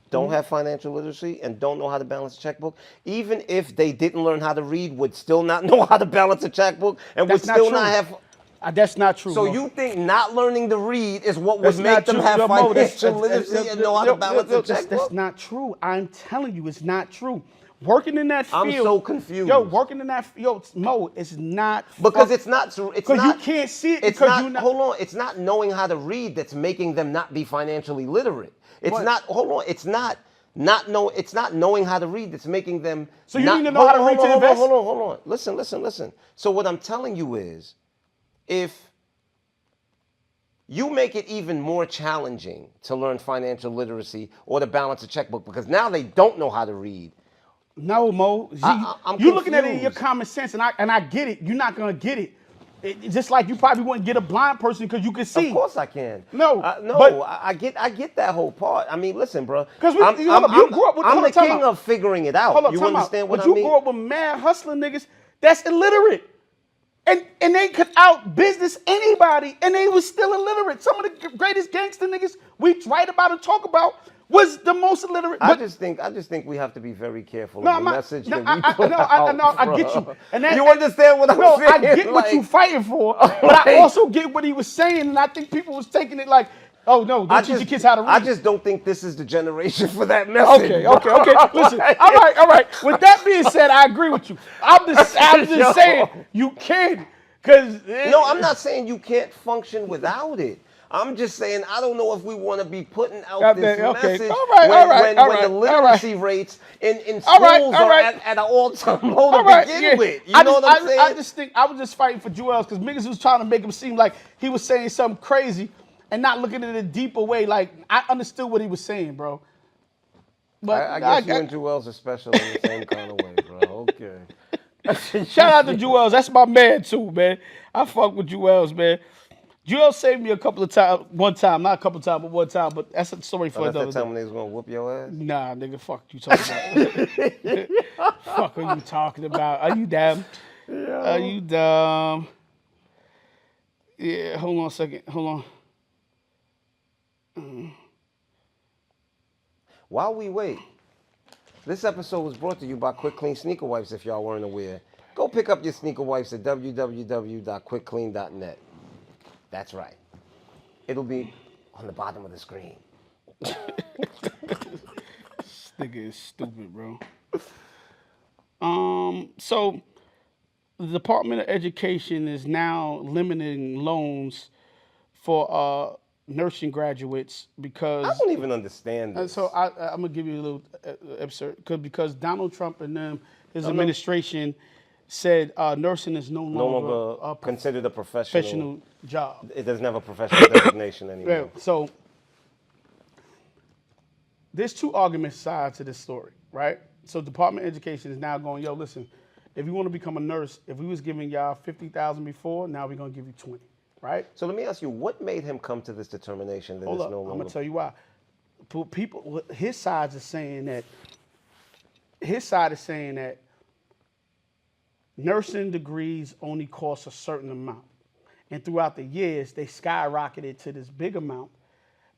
don't have financial literacy and don't know how to balance a checkbook, even if they didn't learn how to read, would still not know how to balance a checkbook and would still not have. That's not true. So Mo. you think not learning to read is what would make them have financial literacy and know how to balance a checkbook? That's not true. I'm telling you, it's not true. Working in that field. I'm so confused. Working in that Mo, it's not. Because it's not true. It's because not. You can't see it. It's because not. You're not. Hold on. It's not knowing how to read that's making them not be financially literate. It's not. Hold on. It's not. It's not knowing how to read that's making them. So you need to know how to read to invest. Hold on. Listen. So what I'm telling you is, if you make it even more challenging to learn financial literacy or to balance a checkbook because now they don't know how to read. No, Mo. You're looking at it in your common sense, and I get it. You're not gonna get it. Just like you probably wouldn't get a blind person because you can see. Of course I can. I get that whole part. I mean, listen, bro. Because you grew up with. I'm the king of figuring it out. You understand what I mean? But you grew up with mad hustling niggas that's illiterate. And they could out business anybody, and they was still illiterate. Some of the greatest gangster niggas we write about and talk about was the most illiterate. I just think we have to be very careful of the message that we put out. I get you. And you understand what I'm saying? No, I get what you fighting for, but I also get what he was saying, and I think people was taking it like, oh no, don't teach your kids how to read. I just don't think this is the generation for that message. Okay. Listen, all right. With that being said, I agree with you. I'm just saying you can, because no, I'm not saying you can't function without it. I'm just saying I don't know if we want to be putting out this message when the literacy rates in schools are at an all-time low to begin with. You know what I'm saying? I just think I was just fighting for Jewels because niggas was trying to make him seem like he was saying something crazy and not looking at it a deeper way. Like I understood what he was saying, bro. But I guess you and Jewels are special in the same kind of way, bro. Okay. Shout out to Jewels. That's my man too, man. I fuck with Jewels, man. Jewels saved me a couple of times, one time, not a couple of times, but one time. But that's a story for another day. That's the time when they was gonna whoop your ass? Nah, nigga, fuck you talking about. Fuck are you talking about? Are you dumb? Yeah. Are you dumb? Yeah, hold on a second. Hold on. While we wait, this episode was brought to you by Quick Clean Sneaker Wipes, if y'all weren't aware. Go pick up your sneaker wipes at www.quickclean.net. That's right. It'll be on the bottom of the screen. nigga is stupid, bro. So the Department of Education is now limiting loans for nursing graduates I because don't even understand and this. so I'm gonna give you a little absurd because Donald Trump and his no. administration said nursing is no No longer longer a considered a professional. professional job. It doesn't have a professional designation Yeah, anymore. so there's two argument sides to this story, right? So Department of Education is now going, yo, listen, if you want to become a nurse, if we was giving y'all 50,000 before, now we're gonna give you 20, right? So let me ask you, what made him come to this determination that Hold it's up, no I'm longer? gonna tell you why. People, his side is saying that nursing degrees only cost a certain amount, and throughout the years they skyrocketed to this big amount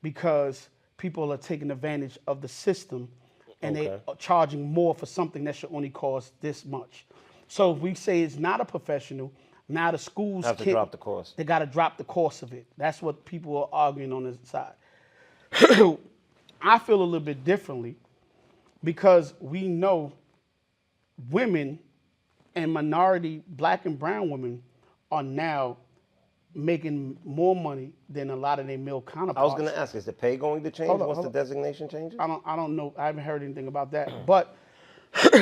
because people are taking advantage of the system, and they Okay. are charging more for something that should only cost this much. So if we say it's not a professional, now the schools Have to drop the cost. They got to drop the cost of it. That's what people are arguing on this side. I feel a little bit differently because we know women and minority black and brown women are now making more money than a lot of their male counterparts. I was going to ask, is the pay going to change Hold on, once hold the on. designation changes? I don't know. I haven't heard anything about that. But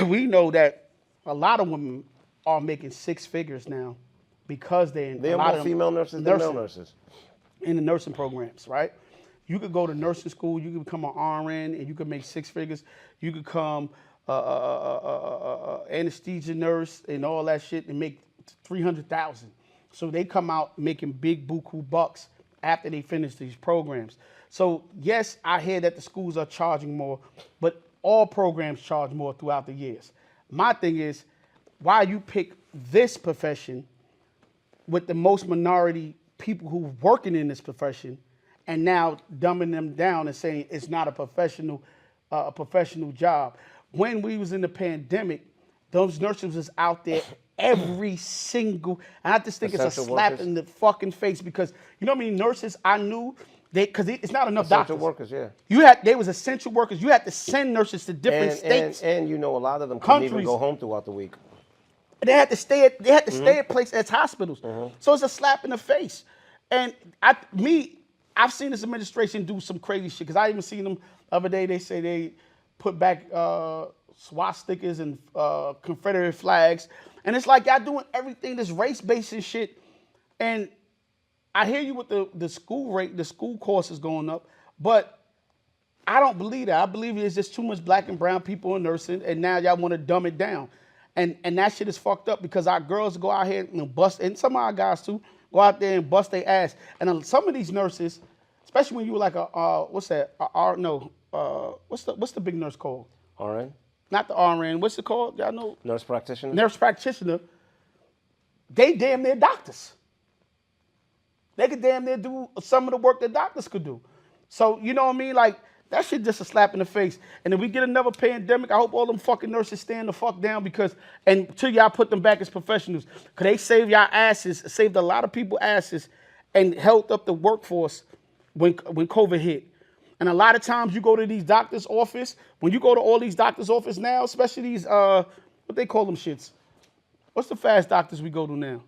we know that a lot of women are making six figures now because they're in There a are lot more of female nurses than male nurses. in the nursing programs, right? You could go to nursing school, you could become an RN, and you could make six figures. You could become anesthesia nurse and all that shit and make 300,000. So they come out making big buku bucks after they finish these programs. So yes, I hear that the schools are charging more, but all programs charge more throughout the years. My thing is, why you pick this profession with the most minority people who working in this profession, and now dumbing them down and saying it's not a professional job. When we was in the pandemic, those nurses was out there every single, and I just think it's a Essential slap workers. in the fucking face because you know how many nurses I knew because it's not enough Essential doctors. workers, yeah. They was essential workers. You had to send nurses to different states. And you know, a lot of them couldn't even Countries. go home throughout the week. They had to stay at places as hospitals. So it's a slap in the face. And I've seen this administration do some crazy shit because I even seen them the other day. They say they put back swastikas and Confederate flags, and it's like y'all doing everything this race based and shit. And I hear you with the school rate, the school course is going up, but I don't believe that. I believe there's just too much black and brown people in nursing, and now y'all want to dumb it down. And that shit is fucked up because our girls go out here and bust, and some of our guys too, go out there and bust their ass. And some of these nurses, especially when you were like what's that? What's the big nurse called? RN? Not the RN. What's it called? Y'all know? Nurse practitioner? Nurse practitioner. They damn near doctors. They could damn near do some of the work that doctors could do. So, you know what I mean? Like, that shit just a slap in the face. And if we get another pandemic, I hope all them fucking nurses stand the fuck down and until y'all put them back as professionals. Because they saved y'all asses, saved a lot of people asses, and held up the workforce when COVID hit. And a lot of times you go to these doctors' office, when you go to all these doctors' office now, especially these, what they call them shits? What's the fast doctors we go to now?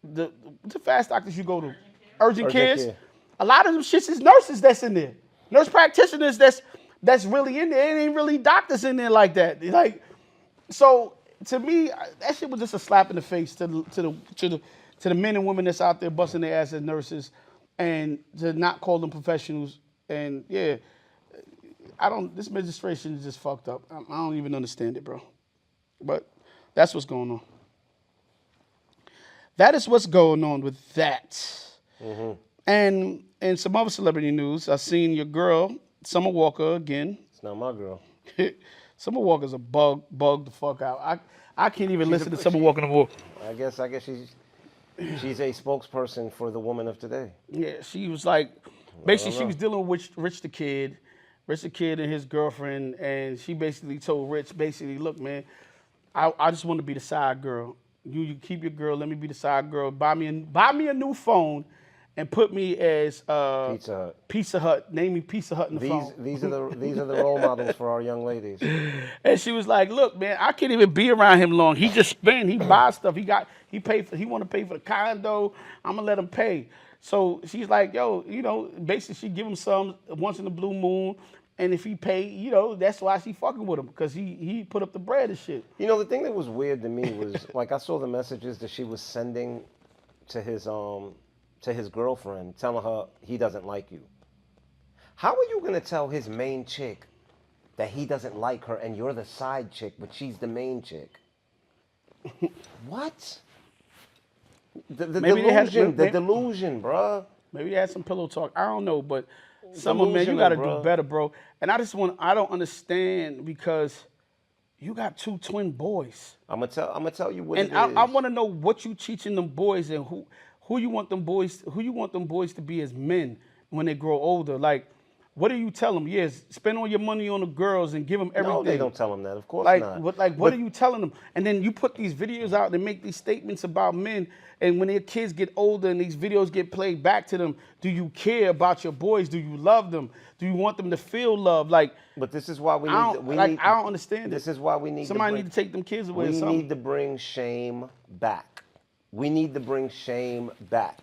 The fast doctors you go to? Urgent cares. care. A lot of them shits is nurses that's in there. Nurse practitioners that's really in there. It ain't really doctors in there like that. Like, so to me, that shit was just a slap in the face to the men and women that's out there busting their ass as nurses, and to not call them professionals. And yeah, this administration is just fucked up. I don't even understand it, bro. But that's what's going on. That is what's going on with that. Mm-hmm. And some other celebrity news, I seen your girl, Summer Walker, again. It's not my girl. Summer Walker's a bug the fuck out. I can't even listen to Summer Walker no more. I guess she's a spokesperson for the woman of today. Yeah, she was like, basically she was dealing with Rich the Kid and his girlfriend, and she basically told Rich, look, man, I just want to be the side girl. You keep your girl, let me be the side girl. Buy me a new phone, and put me as Pizza Hut. Pizza Hut. Name me Pizza Hut in the phone. These are the role models for our young ladies. And she was like, "Look, man, I can't even be around him long. He just spend. He buys stuff. He want to pay for the condo. I'm gonna let him pay." So she's like, "Yo, basically she give him some once in the blue moon, and if he pay, that's why she fucking with him because he put up the bread and shit." The thing that was weird to me was like I saw the messages that she was sending to his girlfriend, telling her he doesn't like you. How are you gonna tell his main chick that he doesn't like her and you're the side chick, but she's the main chick? What? The delusion, bruh. Maybe they had some pillow talk. I don't know, but some of them, man, you got to do better, bro. And I don't understand because you got 2 twin boys. I'm gonna tell you what and it is. I want to know what you teaching them boys and who you want them boys to be as men when they grow older. Like, what do you tell them? Yes, spend all your money on the girls and give them everything. No, they don't tell them that. Of course not. What are you telling them? And then you put these videos out and make these statements about men. And when their kids get older and these videos get played back to them, do you care about your boys? Do you love them? Do you want them to feel love? But this is why I don't understand this is why we need somebody need to take them kids away. We need to bring shame back. We need to bring shame back.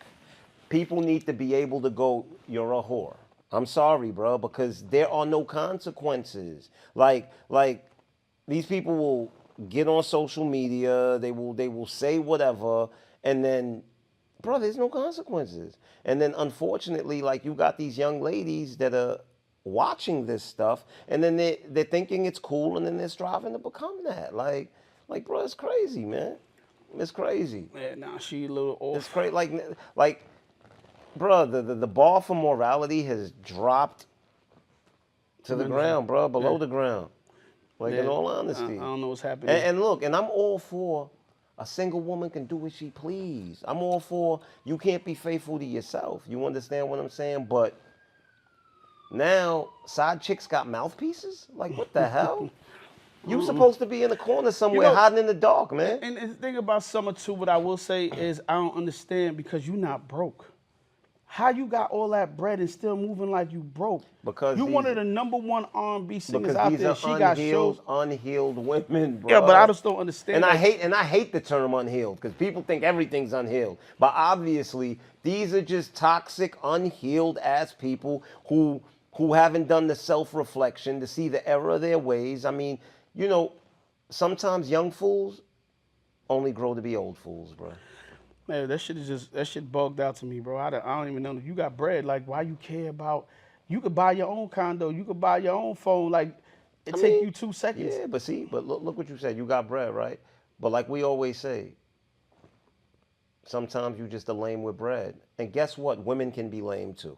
People need to be able to go, "You're a whore." I'm sorry, bro, because there are no consequences. Like these people will get on social media, they will say whatever, and then, bro, there's no consequences. And then unfortunately, like, you got these young ladies that are watching this stuff, and then they're thinking it's cool, and then they're striving to become that. Like, bro, it's crazy, man. It's crazy. Yeah, nah, she a little off. It's crazy. Like, bro, the bar for morality has dropped to the ground, bro, below the ground. Like, in all honesty. I don't know what's happening. And look, and I'm all for a single woman can do what she please. I'm all for you can't be faithful to yourself. You understand what I'm saying? But now side chicks got mouthpieces? Like, what the hell? You supposed to be in the corner somewhere hiding in the dark, man. And the thing about Summer too, what I will say is I don't understand because you're not broke. How you got all that bread and still moving like you broke? Because you one of the #1 R&B singers because out these there. are She got shows. unhealed women, bro. Yeah, but I just don't understand. And I hate the term unhealed because people think everything's unhealed. But obviously, these are just toxic, unhealed ass people who haven't done the self-reflection to see the error of their ways. I mean, sometimes young fools only grow to be old fools, bro. Man, that shit bugged out to me, bro. I don't even know. You got bread. Like, why you care about? You could buy your own condo. You could buy your own phone. Like, it take you 2 seconds. Yeah, but look what you said. You got bread, right? But like we always say, sometimes you just a lame with bread. And guess what? Women can be lame too.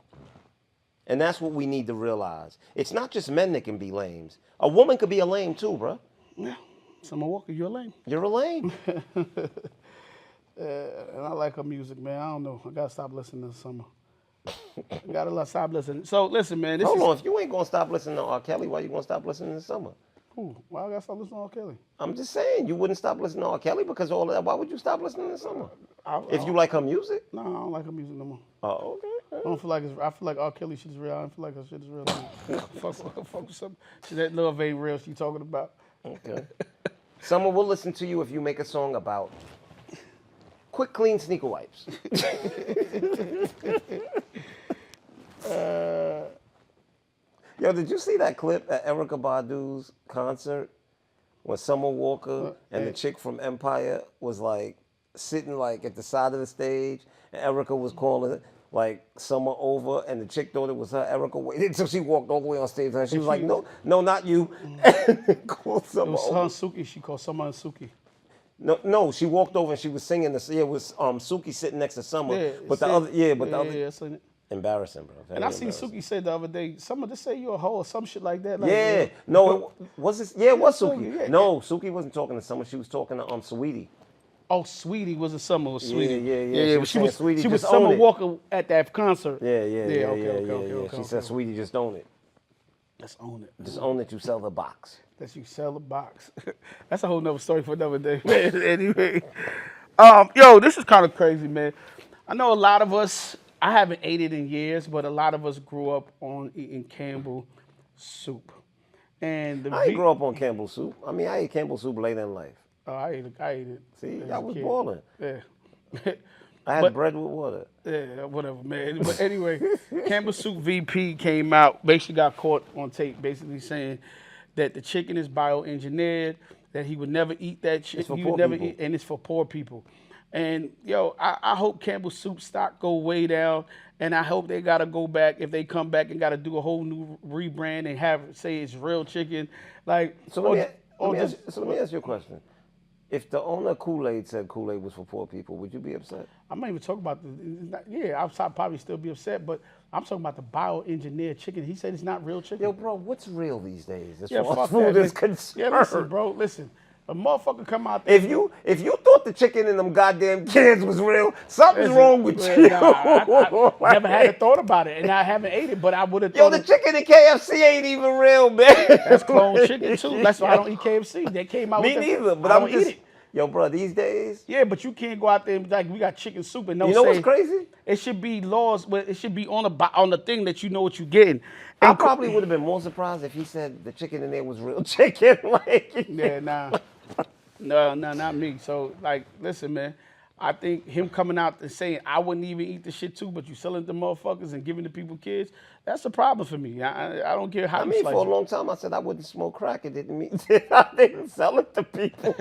And that's what we need to realize. It's not just men that can be lames. A woman could be a lame too, bro. Yeah. Summer Walker, you're a lame. You're a lame. And I like her music, man. I don't know. I gotta stop listening to Summer. Stop listening. So listen, man. Hold on. If you ain't gonna stop listening to R. Kelly, why you gonna stop listening to Summer? Ooh, why I gotta stop listening to R. Kelly? I'm just saying, you wouldn't stop listening to R. Kelly because of all of that. Why would you stop listening to Summer? If you like her music? No, I don't like her music no more. Oh, okay. I don't feel like I feel like R. Kelly shit is real. I don't feel like her shit is real. fuck with something. That love ain't real. She talking about. Okay. Summer, we'll listen to you if you make a song about quick, clean sneaker wipes. Yo, did you see that clip at Erykah Badu's concert when Summer Walker and the chick from Empire was like sitting like at the side of the stage and Erykah was calling like Summer over and the chick thought it was her. Erykah waited until she walked all the way on stage and she was like, no, not you. Called Summer it was over. her and Suki. She called Summer and Suki. No, she walked over and she was singing this. Yeah, it was Suki sitting next to Summer, Yeah, but the other, I seen it. Embarrassing, bro. And I seen Suki say the other day, Summer, just say you're a hoe or some shit like that. Like, yeah, no, it was this. Yeah, it was Suki. Yeah. No, Suki wasn't talking to Summer. She was talking to Sweetie. Oh, Sweetie was a Summer. Was Sweetie? Yeah. She was Sweetie. She was just Summer own it. Walker at that concert. Yeah. Okay. She said, "Sweetie, just own it. Let's own it. Just own it. You sell the box." That you sell a box. That's a whole nother story for another day, man. Anyway, this is kind of crazy, man. I know a lot of us I haven't ate it in years, but a lot of us grew up on eating Campbell soup. And the I ain't grow up on Campbell soup. I mean, I ate Campbell soup later in life. oh, I ate it See, as I a was kid. balling. Yeah. I had But bread with water. yeah, whatever, man. But anyway, Campbell Soup VP came out, basically got caught on tape, basically saying that the chicken is bioengineered, that he would never eat that It's chicken. for He would poor never people. eat, and it's for poor people. And yo, I hope Campbell Soup stock go way down, and I hope they gotta go back if they come back and gotta do a whole new rebrand and have say it's real chicken, like So or just. let me ask you a question. If the owner of Kool-Aid said Kool-Aid was for poor people, would you be upset? I'm not even talking about yeah, I'll probably still be upset, but I'm talking about the bioengineered chicken. He said it's not real chicken. Yo, bro, what's real these days as Yeah, far fuck as food that. is concerned? Yeah, listen, bro, listen. A motherfucker come out there. If you thought the chicken in them goddamn cans was real, something's Listen, wrong with you. nah, I never had a thought about it, and I haven't ate it, but I would have Yo, thought the chicken in KFC ain't even real, man. that's clone chicken too. That's why I don't eat KFC. They came out Me with neither, but I I'm don't just eat it. yo, bro. These days, Yeah, but you can't go out there and be like we got chicken soup and no. you know what's crazy? It should be laws, but it should be on the thing that you know what you're getting. I And probably would have been more surprised if he said the chicken in there was real chicken. Like, yeah, nah. No, not me. So, like, listen, man. I think him coming out and saying I wouldn't even eat the shit too, but you selling it to motherfuckers and giving the people kids, that's a problem for me. I don't care how I you mean, slice for a it. long time, I said I wouldn't smoke crack. It didn't mean I didn't sell it to people.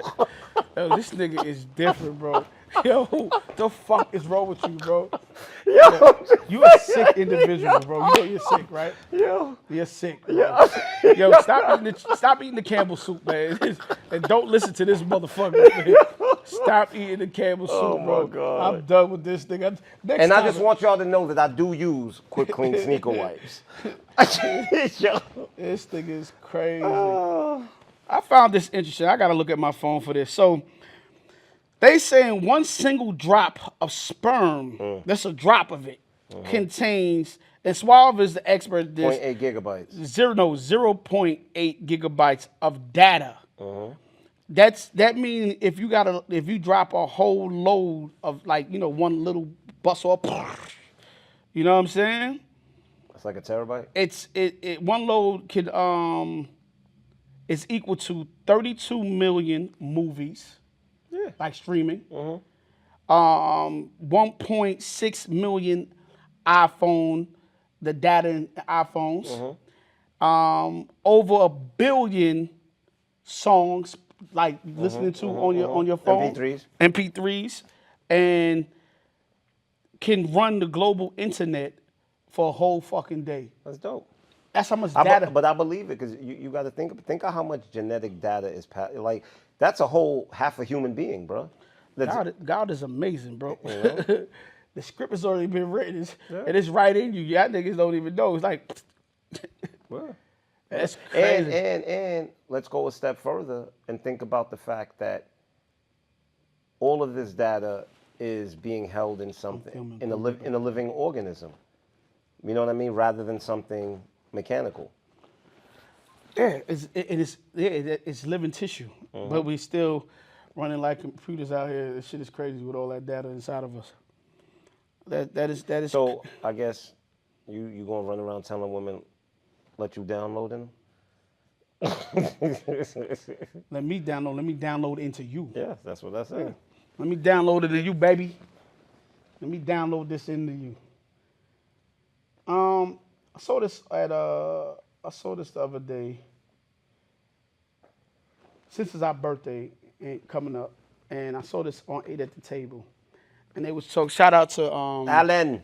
Yo, this nigga is different, bro. Yo, the fuck is wrong with you, bro? Yo, You a sick individual, bro. You know you're sick, right? yo, You're sick, bro. Yo, stop eating the Campbell soup, man. And don't listen to this motherfucker, man. Stop eating the Campbell soup, Oh, my bro. God. I'm done with this thing. Next And I time, just want y'all to know that I do use quick clean sneaker wipes. Yo. this thing is crazy. Oh. I found this interesting. I gotta look at my phone for this. So they saying one single drop of sperm, that's a drop of it, contains, and Suave is the expert. This 0.8 gigabytes. 0.8 gigabytes of data. That means if you drop a whole load of like one little bus or you know what I'm saying? That's like a terabyte. It one load could is equal to 32 million movies, like streaming. 1.6 million iPhone, the data in iPhones. Over a billion songs like listening to on your phone. MP3s. MP3s, and can run the global internet for a whole fucking day. That's dope. That's how much data. But I believe it because you got to think of how much genetic data is like. That's a whole half a human being, bro. God is amazing, bro. The script has already been written, and it's right in you. Y'all niggas don't even know. It's like, Well, that's crazy. and let's go a step further and think about the fact that all of this data is being held in something in a living organism. You know what I mean? Rather than something mechanical. Yeah, it's living tissue, but we still running like computers out here. This shit is crazy with all that data inside of us. That is. So I guess you gonna run around telling women, let you download them? Let me download into you. Yeah, that's what I said. Let me download it into you, baby. Let me download this into you. I saw this the other day. Since it's our birthday coming up, and I saw this on 8 at the Table. And they was talking, shout out to Alan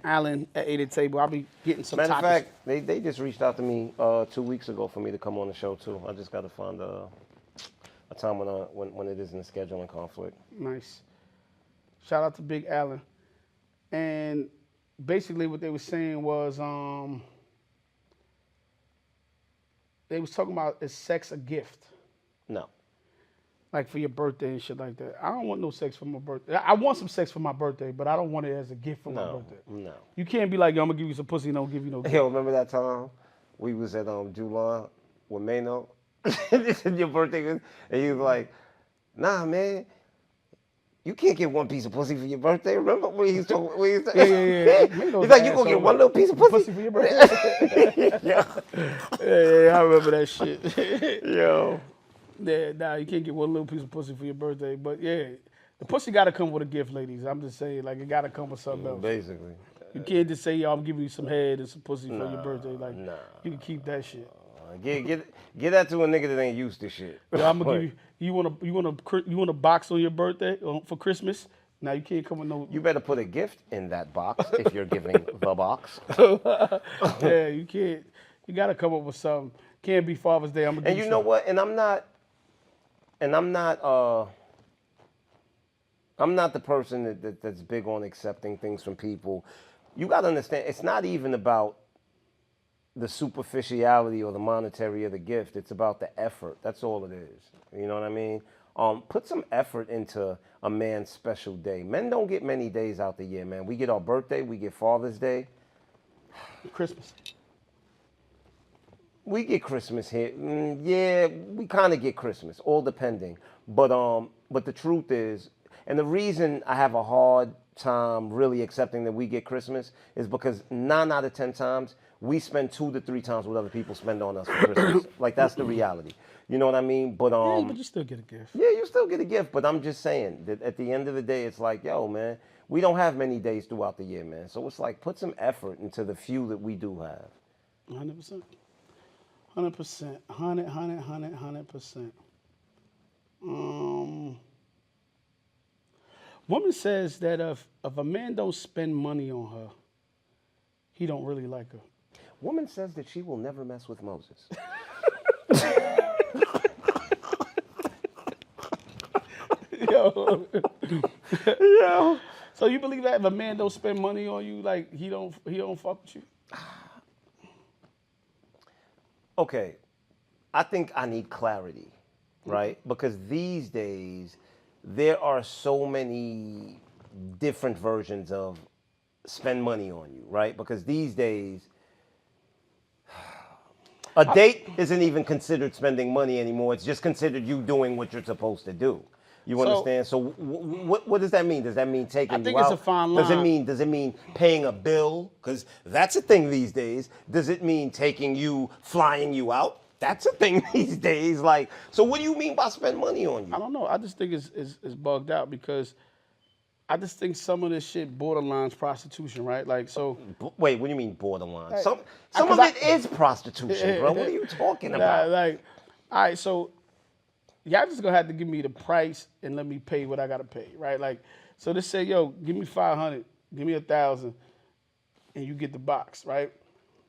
at 8 at the Table. I'll be getting some Matter of topics. fact, they just reached out to me 2 weeks ago for me to come on the show too. I just got to find a time when it isn't a scheduling conflict. Nice. Shout out to Big Alan. And basically what they were saying was they was talking about, is sex a gift? No. Like for your birthday and shit like that. I don't want no sex for my birthday. I want some sex for my birthday, but I don't want it as a gift for my birthday. No. You can't be like, yo, I'm gonna give you some pussy and don't give you no gift. Yo, remember that time we was at July with Mano? This is your birthday, and he was like, nah, man, You can't get one piece of pussy for your birthday. Remember when he's talking? Yeah. He's like, you gonna get one little piece of pussy for your birthday. yeah. Yeah, I remember that shit. Yo. Yeah, nah, you can't get one little piece of pussy for your birthday. But yeah, the pussy gotta come with a gift, ladies. I'm just saying, like, it gotta come with something else. Basically. You can't just say, yo, I'm giving you some head and some pussy for your birthday. Like, nah. you can keep that shit. Get that to a nigga that ain't used to shit. Yo, I'm gonna give you. You want a box on your birthday for Christmas? Now you can't come with no. You better put a gift in that box if you're giving the box. Yeah, you can't. You gotta come up with something. Can't be Father's Day. I'm gonna. And you know what? And I'm not the person that's big on accepting things from people. You got to understand, it's not even about the superficiality or the monetary of the gift. It's about the effort. That's all it is. You know what I mean? Put some effort into a man's special day. Men don't get many days out the year, man. We get our birthday, we get Father's Day. Christmas. We get Christmas here. Yeah, we kind of get Christmas, all depending. But the truth is, and the reason I have a hard time really accepting that we get Christmas is because 9 out of 10 times we spend 2 to 3 times what other people spend on us for Christmas. Like, that's the reality. You know what I mean? But yeah, but you still get a gift. Yeah, you still get a gift. But I'm just saying that at the end of the day, it's like, yo, man, we don't have many days throughout the year, man. So it's like, put some effort into the few that we do have. 100%. 100%. 100%. Woman says that if a man don't spend money on her, he don't really like her. Woman says that she will never mess with Moses. Yo. Yo. So you believe that if a man don't spend money on you, like he don't fuck with you? Okay, I think I need clarity, right? Because these days there are so many different versions of spend money on you, right? Because these days a date isn't even considered spending money anymore. It's just considered you doing what you're supposed to do. You understand? So what does that mean? Does that mean taking you out? I think it's a fine line. Does it mean paying a bill? Because that's a thing these days. Does it mean flying you out? That's a thing these days. Like, so what do you mean by spend money on you? I don't know. I just think it's bugged out because I just think some of this shit borderlines prostitution, right? Like, so. Wait, what do you mean borderline? Some of it is prostitution, bro. What are you talking about? Like, all right, so y'all just gonna have to give me the price and let me pay what I gotta pay, right? Like, so they say, yo, give me 500, give me 1,000, and you get the box, right?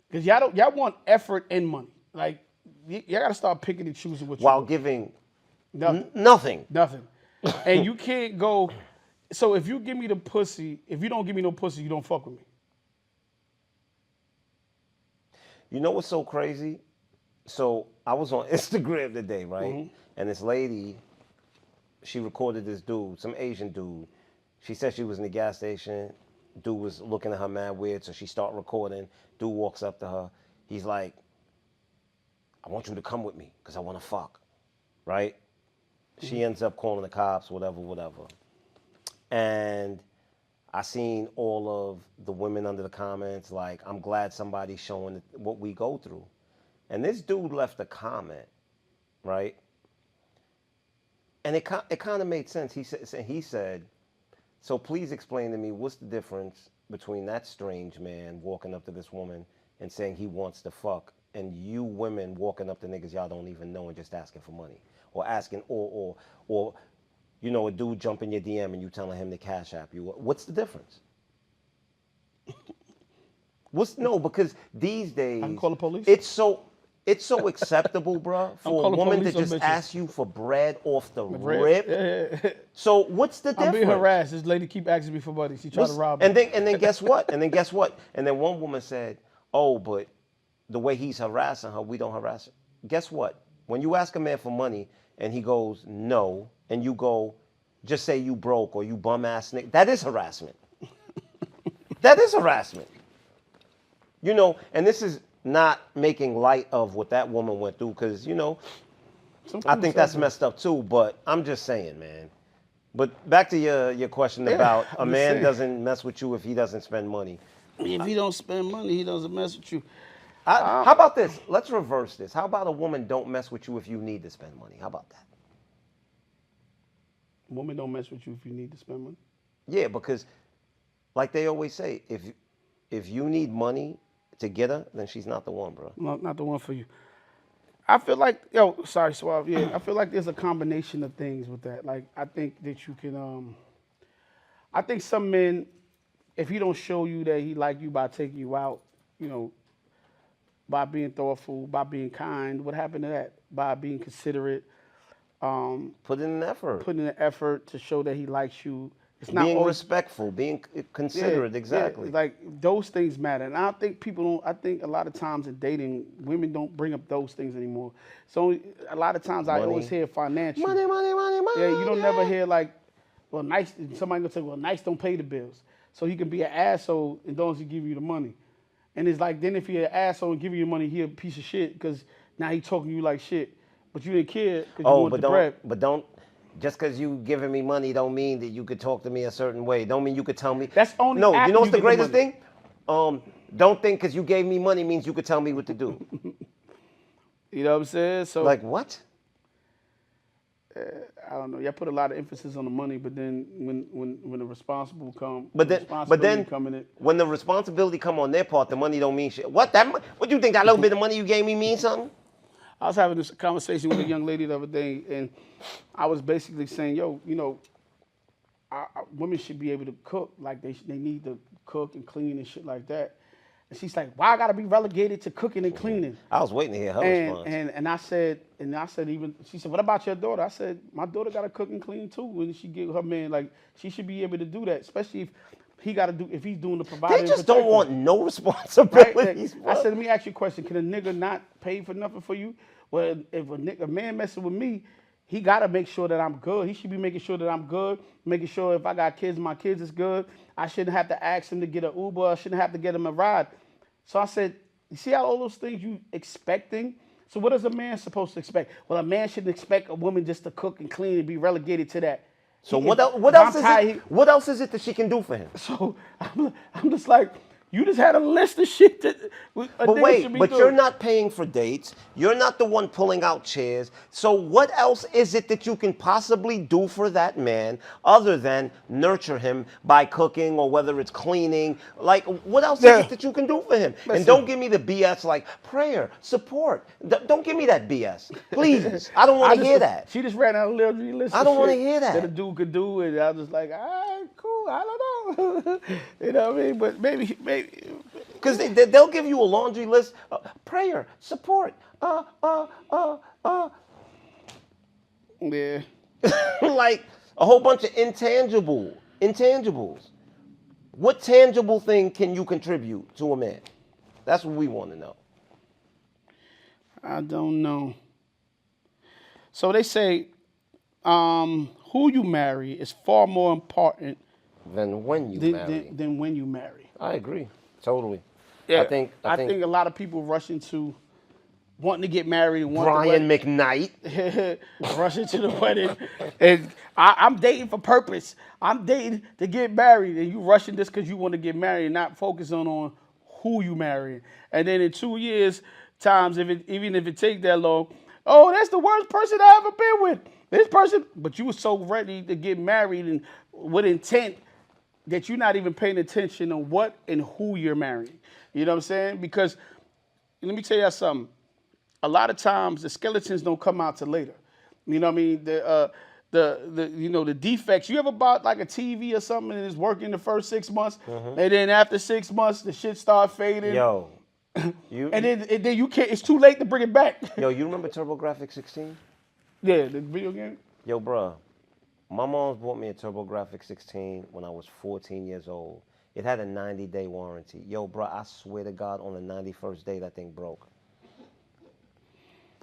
Because y'all want effort and money. Like, y'all gotta start picking and choosing what you want. While giving nothing. Nothing. And you can't go. So if you give me the pussy, if you don't give me no pussy, you don't fuck with me. You know what's so crazy? So I was on Instagram today, right? Mm-hmm. And this lady, she recorded this dude, some Asian dude. She said she was in the gas station. Dude was looking at her mad weird, so she started recording. Dude walks up to her. He's like, I want you to come with me because I want to fuck, right? Mm-hmm. She ends up calling the cops, whatever. And I seen all of the women under the comments like, I'm glad somebody's showing what we go through. And this dude left a comment, right? And it kind of made sense. He said, so please explain to me what's the difference between that strange man walking up to this woman and saying he wants to fuck and you women walking up to niggas y'all don't even know and just asking for money or asking or you know, a dude jump in your DM and you telling him to cash app you. What's the difference? Because these days I can call the police. It's so acceptable, bro, for a woman to just ask you for bread off the rip. Yeah. So what's the difference? I'm being harassed. This lady keep asking me for money. She trying to rob me. And then guess what? And then one woman said, "Oh, but the way he's harassing her, we don't harass her." Guess what? When you ask a man for money and he goes no, and you go, just say you broke or you bum ass nigga, that is harassment. That is harassment. You know, and this is not making light of what that woman went through because, you know, I think that's messed up too, but I'm just saying, man, But back to your question about a I'm just man saying. doesn't mess with you if he doesn't spend money. If he don't spend money, he doesn't mess with you. How about this? Let's reverse this. How about a woman don't mess with you if you need to spend money? How about that? Women don't mess with you if you need to spend money. Yeah, because like they always say, if you need money to get her, then she's not the one, bro. No, not the one for you. I feel like, yo, sorry, Suave. Yeah, I feel like there's a combination of things with that. Like, I think that you can, I think some men, if he don't show you that he like you by taking you out, you know, by being thoughtful, by being kind, what happened to that? By being considerate, Put in an effort. putting in the effort to show that he likes you. It's not Being always respectful, being considerate, exactly. Yeah, like those things matter, and I don't think people don't. I think a lot of times in dating, women don't bring up those things anymore. So a lot of times I always hear financial. Money, money, money, money. Yeah, you don't never hear like, well, nice. Somebody gonna say, well, nice don't pay the bills, so he can be an asshole and don't give you the money. And it's like then if he an asshole and give you the money, he a piece of shit because now he talking to you like shit, but you didn't care because you Oh, want but the bread. don't. Just because you giving me money don't mean that you could talk to me a certain way. Don't mean you could tell me. That's only No, after you know what's you the get the greatest money. thing? Don't think because you gave me money means you could tell me what to do. You know what I'm saying? So Like what? I don't know. Y'all put a lot of emphasis on the money, but then when the responsible But then coming in, when the responsibility come on their part, the money don't mean shit. What what you think that little bit of money you gave me means something? I was having this conversation with a young lady the other day, and I was basically saying, yo, you know, women should be able to cook. Like they need to cook and clean and shit like that. And she's like, why I gotta be relegated to cooking and cleaning? I was waiting to hear her And response. and I said even she said, what about your daughter? I said, my daughter gotta cook and clean too. When she get her man, like she should be able to do that, especially if he's doing the providing. They just don't protecting. want no Right? responsibilities. I said, let me ask you a question. Can a nigga not pay for nothing for you? Well, if a man messing with me, he got to make sure that I'm good. He should be making sure that I'm good, making sure if I got kids, my kids is good. I shouldn't have to ask him to get an Uber. I shouldn't have to get him a ride. So I said, you see how all those things you expecting? So what is a man supposed to expect? Well, a man shouldn't expect a woman just to cook and clean and be relegated to that. So He- what if- else? What if else I'm is tired, it? What else is it that she can do for him? So I'm just like, you just had a list of shit that a But nigga wait, should be but doing. you're not paying for dates. You're not the one pulling out chairs. So what else is it that you can possibly do for that man other than nurture him by cooking or whether it's cleaning? Like, what else Yeah. is it that you can do for him? Listen. And don't give me the BS like prayer, support. Don't give me that BS. Please. I don't want to hear that. She just ran out a laundry list. I of don't wanna shit hear that. a dude could do, and I was just like, all right, cool. I don't know. You know what I mean? But maybe. Because they'll give you a laundry list, prayer, support, Yeah. like a whole bunch of intangibles. What tangible thing can you contribute to a man? That's what we want to know. I don't know. So they say, who you marry is far more important Then when you marry. than when you marry. I agree. Totally. Yeah. I think I think a lot of people rush into wanting to get married and want the Brian wedding. McKnight. Rush into the wedding, and I'm dating for purpose. I'm dating to get married, and you rushing this because you want to get married, and not focusing on who you marrying. And then in 2 years, times even if it take that long, oh, that's the worst person I ever been with. This person, but you were so ready to get married and with intent that you're not even paying attention on what and who you're marrying. You know what I'm saying? Because let me tell you something. A lot of times the skeletons don't come out till later. You know what I mean? The defects. You ever bought like a TV or something and it's working the first 6 months, and then after 6 months the shit start fading. Yo. And then you can't. It's too late to bring it back. Yo, you remember TurboGrafx 16? Yeah, the video game. Yo, bruh. My mom's bought me a TurboGrafx 16 when I was 14 years old. It had a 90-day warranty. Yo, bruh, I swear to God, on the 91st day, that thing broke.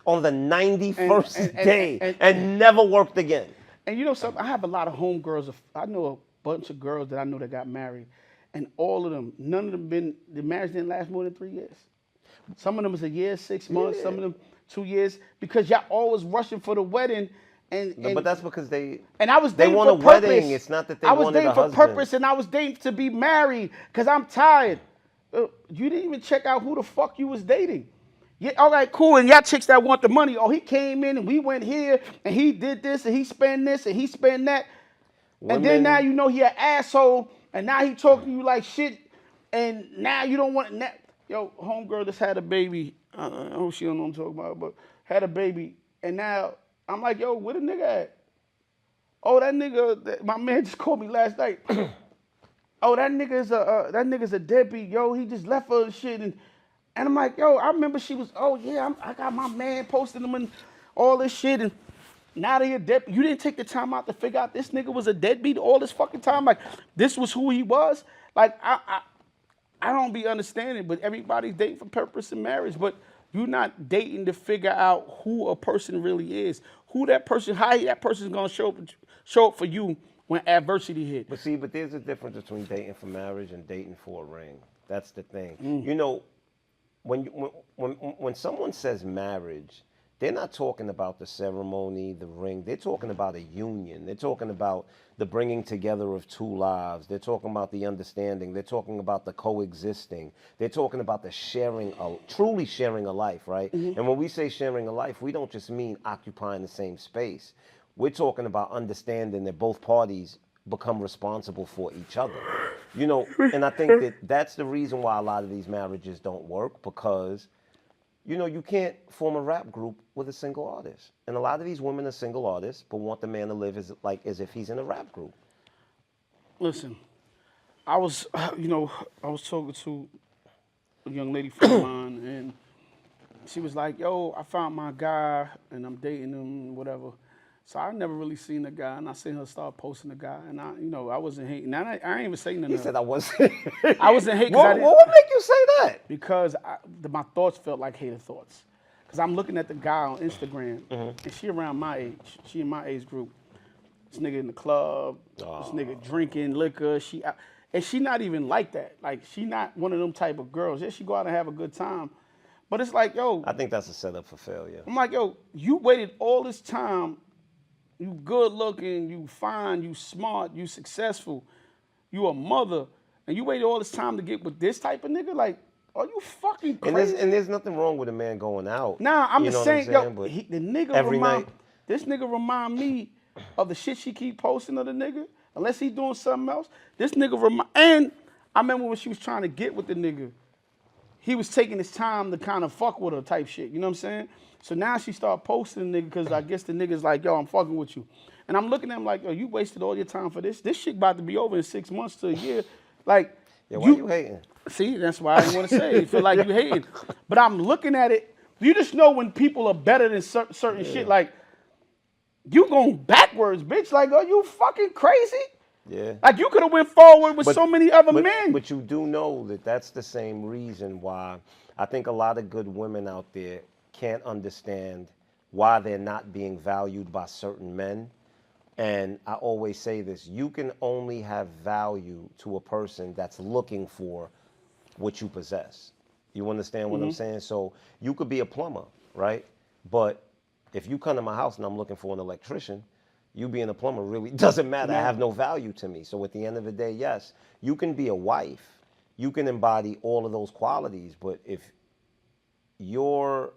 On the 91st day, and never worked again. And you know something? I have a lot of homegirls. I know a bunch of girls that I know that got married, and all of them, none of them the marriage didn't last more than 3 years. Some of them was a year, 6 months. Some of them 2 years, because y'all always rushing for the wedding, But that's because and I was they dating want for a purpose. wedding. It's not that they I was wanted dating a for husband. purpose, and I was dating to be married because I'm tired. You didn't even check out who the fuck you was dating. Yeah, all right, cool. And y'all chicks that want the money. Oh, he came in and we went here and he did this and he spent this and he spent that. And then now you know he an asshole and now he talking to you like shit. And now you don't want yo, homegirl just had a baby. I hope she don't know what I'm talking about, but had a baby. And now I'm like, yo, where the nigga at? Oh, that nigga, my man just called me last night. Oh, that nigga's a deadbeat, yo. He just left her and shit. And I'm like, yo, I remember she was, oh yeah, I got my man posting them and all this shit. And now they a deadbeat. You didn't take the time out to figure out this nigga was a deadbeat all this fucking time. Like, this was who he was. Like, I don't be understanding, but everybody's dating for purpose in marriage. But you're not dating to figure out who a person really is, who that person, how that person's gonna show up for you when adversity hit. But there's a difference between dating for marriage and dating for a ring. That's the thing. Mm. You know, when someone says marriage, they're not talking about the ceremony, the ring. They're talking about a union. They're talking about the bringing together of two lives. They're talking about the understanding. They're talking about the coexisting. They're talking about the truly sharing a life, right? Mm-hmm. And when we say sharing a life, we don't just mean occupying the same space. We're talking about understanding that both parties become responsible for each other. You know, and I think that that's the reason why a lot of these marriages don't work, because you know, you can't form a rap group with a single artist. And a lot of these women are single artists, but want the man to live as if he's in a rap group. Listen, I was talking to a young lady friend of mine, and she was like, yo, I found my guy, and I'm dating him, whatever. So I never really seen the guy, and I seen her start posting the guy, and I wasn't hating. Now, I ain't even saying nothing. He said I wasn't. I wasn't hating. What make you say that? Because my thoughts felt like hater thoughts. Because I'm looking at the guy on Instagram, and she around my age. She in my age group. This nigga in the club. This nigga drinking liquor. And she not even like that. Like, she not one of them type of girls. Yeah, she go out and have a good time. But it's like, yo. I think that's a setup for failure. I'm like, yo, you waited all this time. You good looking, you fine, you smart, you successful, you a mother, and you waited all this time to get with this type of nigga? Like, are you fucking crazy? And there's nothing wrong with a man going out. Nah, I'm just saying, yo, the nigga this nigga remind me of the shit she keep posting of the nigga. Unless he doing something else, this nigga and I remember when she was trying to get with the nigga, he was taking his time to kind of fuck with her type shit. You know what I'm saying? So now she start posting the nigga because I guess the nigga's like, yo, I'm fucking with you. And I'm looking at him like, yo, you wasted all your time for this. This shit about to be over in 6 months to a year. Like, yeah, why you hating? See, that's why I didn't want to say it. You feel like you hating. But I'm looking at it. You just know when people are better than certain shit. Like, you going backwards, bitch. Like, are you fucking crazy? Yeah. Like, you could have went forward with so many other men. But you do know that that's the same reason why I think a lot of good women out there can't understand why they're not being valued by certain men. And I always say this, you can only have value to a person that's looking for what you possess. You understand what I'm saying? So you could be a plumber, right? But if you come to my house and I'm looking for an electrician, you being a plumber really doesn't matter. I have no value to me. So at the end of the day, yes, you can be a wife. You can embody all of those qualities. But if you're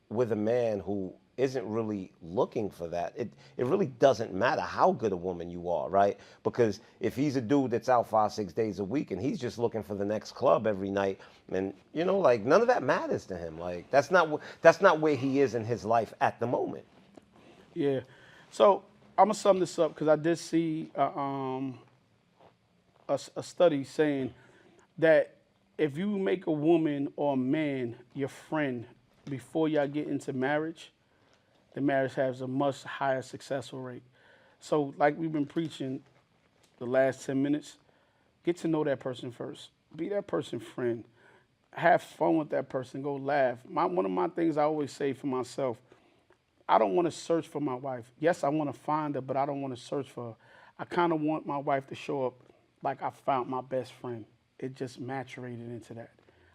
with a man who isn't really looking for that, it really doesn't matter how good a woman you are, right? Because if he's a dude that's out 5-6 days a week and he's just looking for the next club every night, and you know, like, none of that matters to him. Like, that's not where he is in his life at the moment. Yeah. So I'm gonna sum this up because I did see a study saying that if you make a woman or a man your friend before y'all get into marriage, the marriage has a much higher successful rate. So, like we've been preaching the last 10 minutes, get to know that person first. Be that person's friend. Have fun with that person. Go laugh. One of my things I always say for myself, I don't want to search for my wife. Yes, I want to find her, but I don't want to search for her. I kind of want my wife to show up like I found my best friend. It just maturated into that.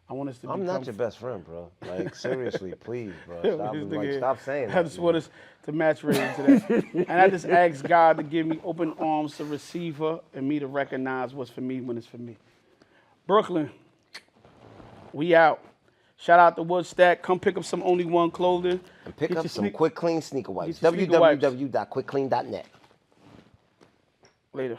I want us to I'm become. not your best friend, bro. Like, seriously, please, bro. Stop saying that. I just want us to match rate into that. And I just ask God to give me open arms to receive her and me to recognize what's for me when it's for me. Brooklyn, we out. Shout out to Woodstack. Come pick up some Only One clothing. And pick up some Quick Clean sneaker wipes. Get your sneaker wipes. www.quickclean.net. Later.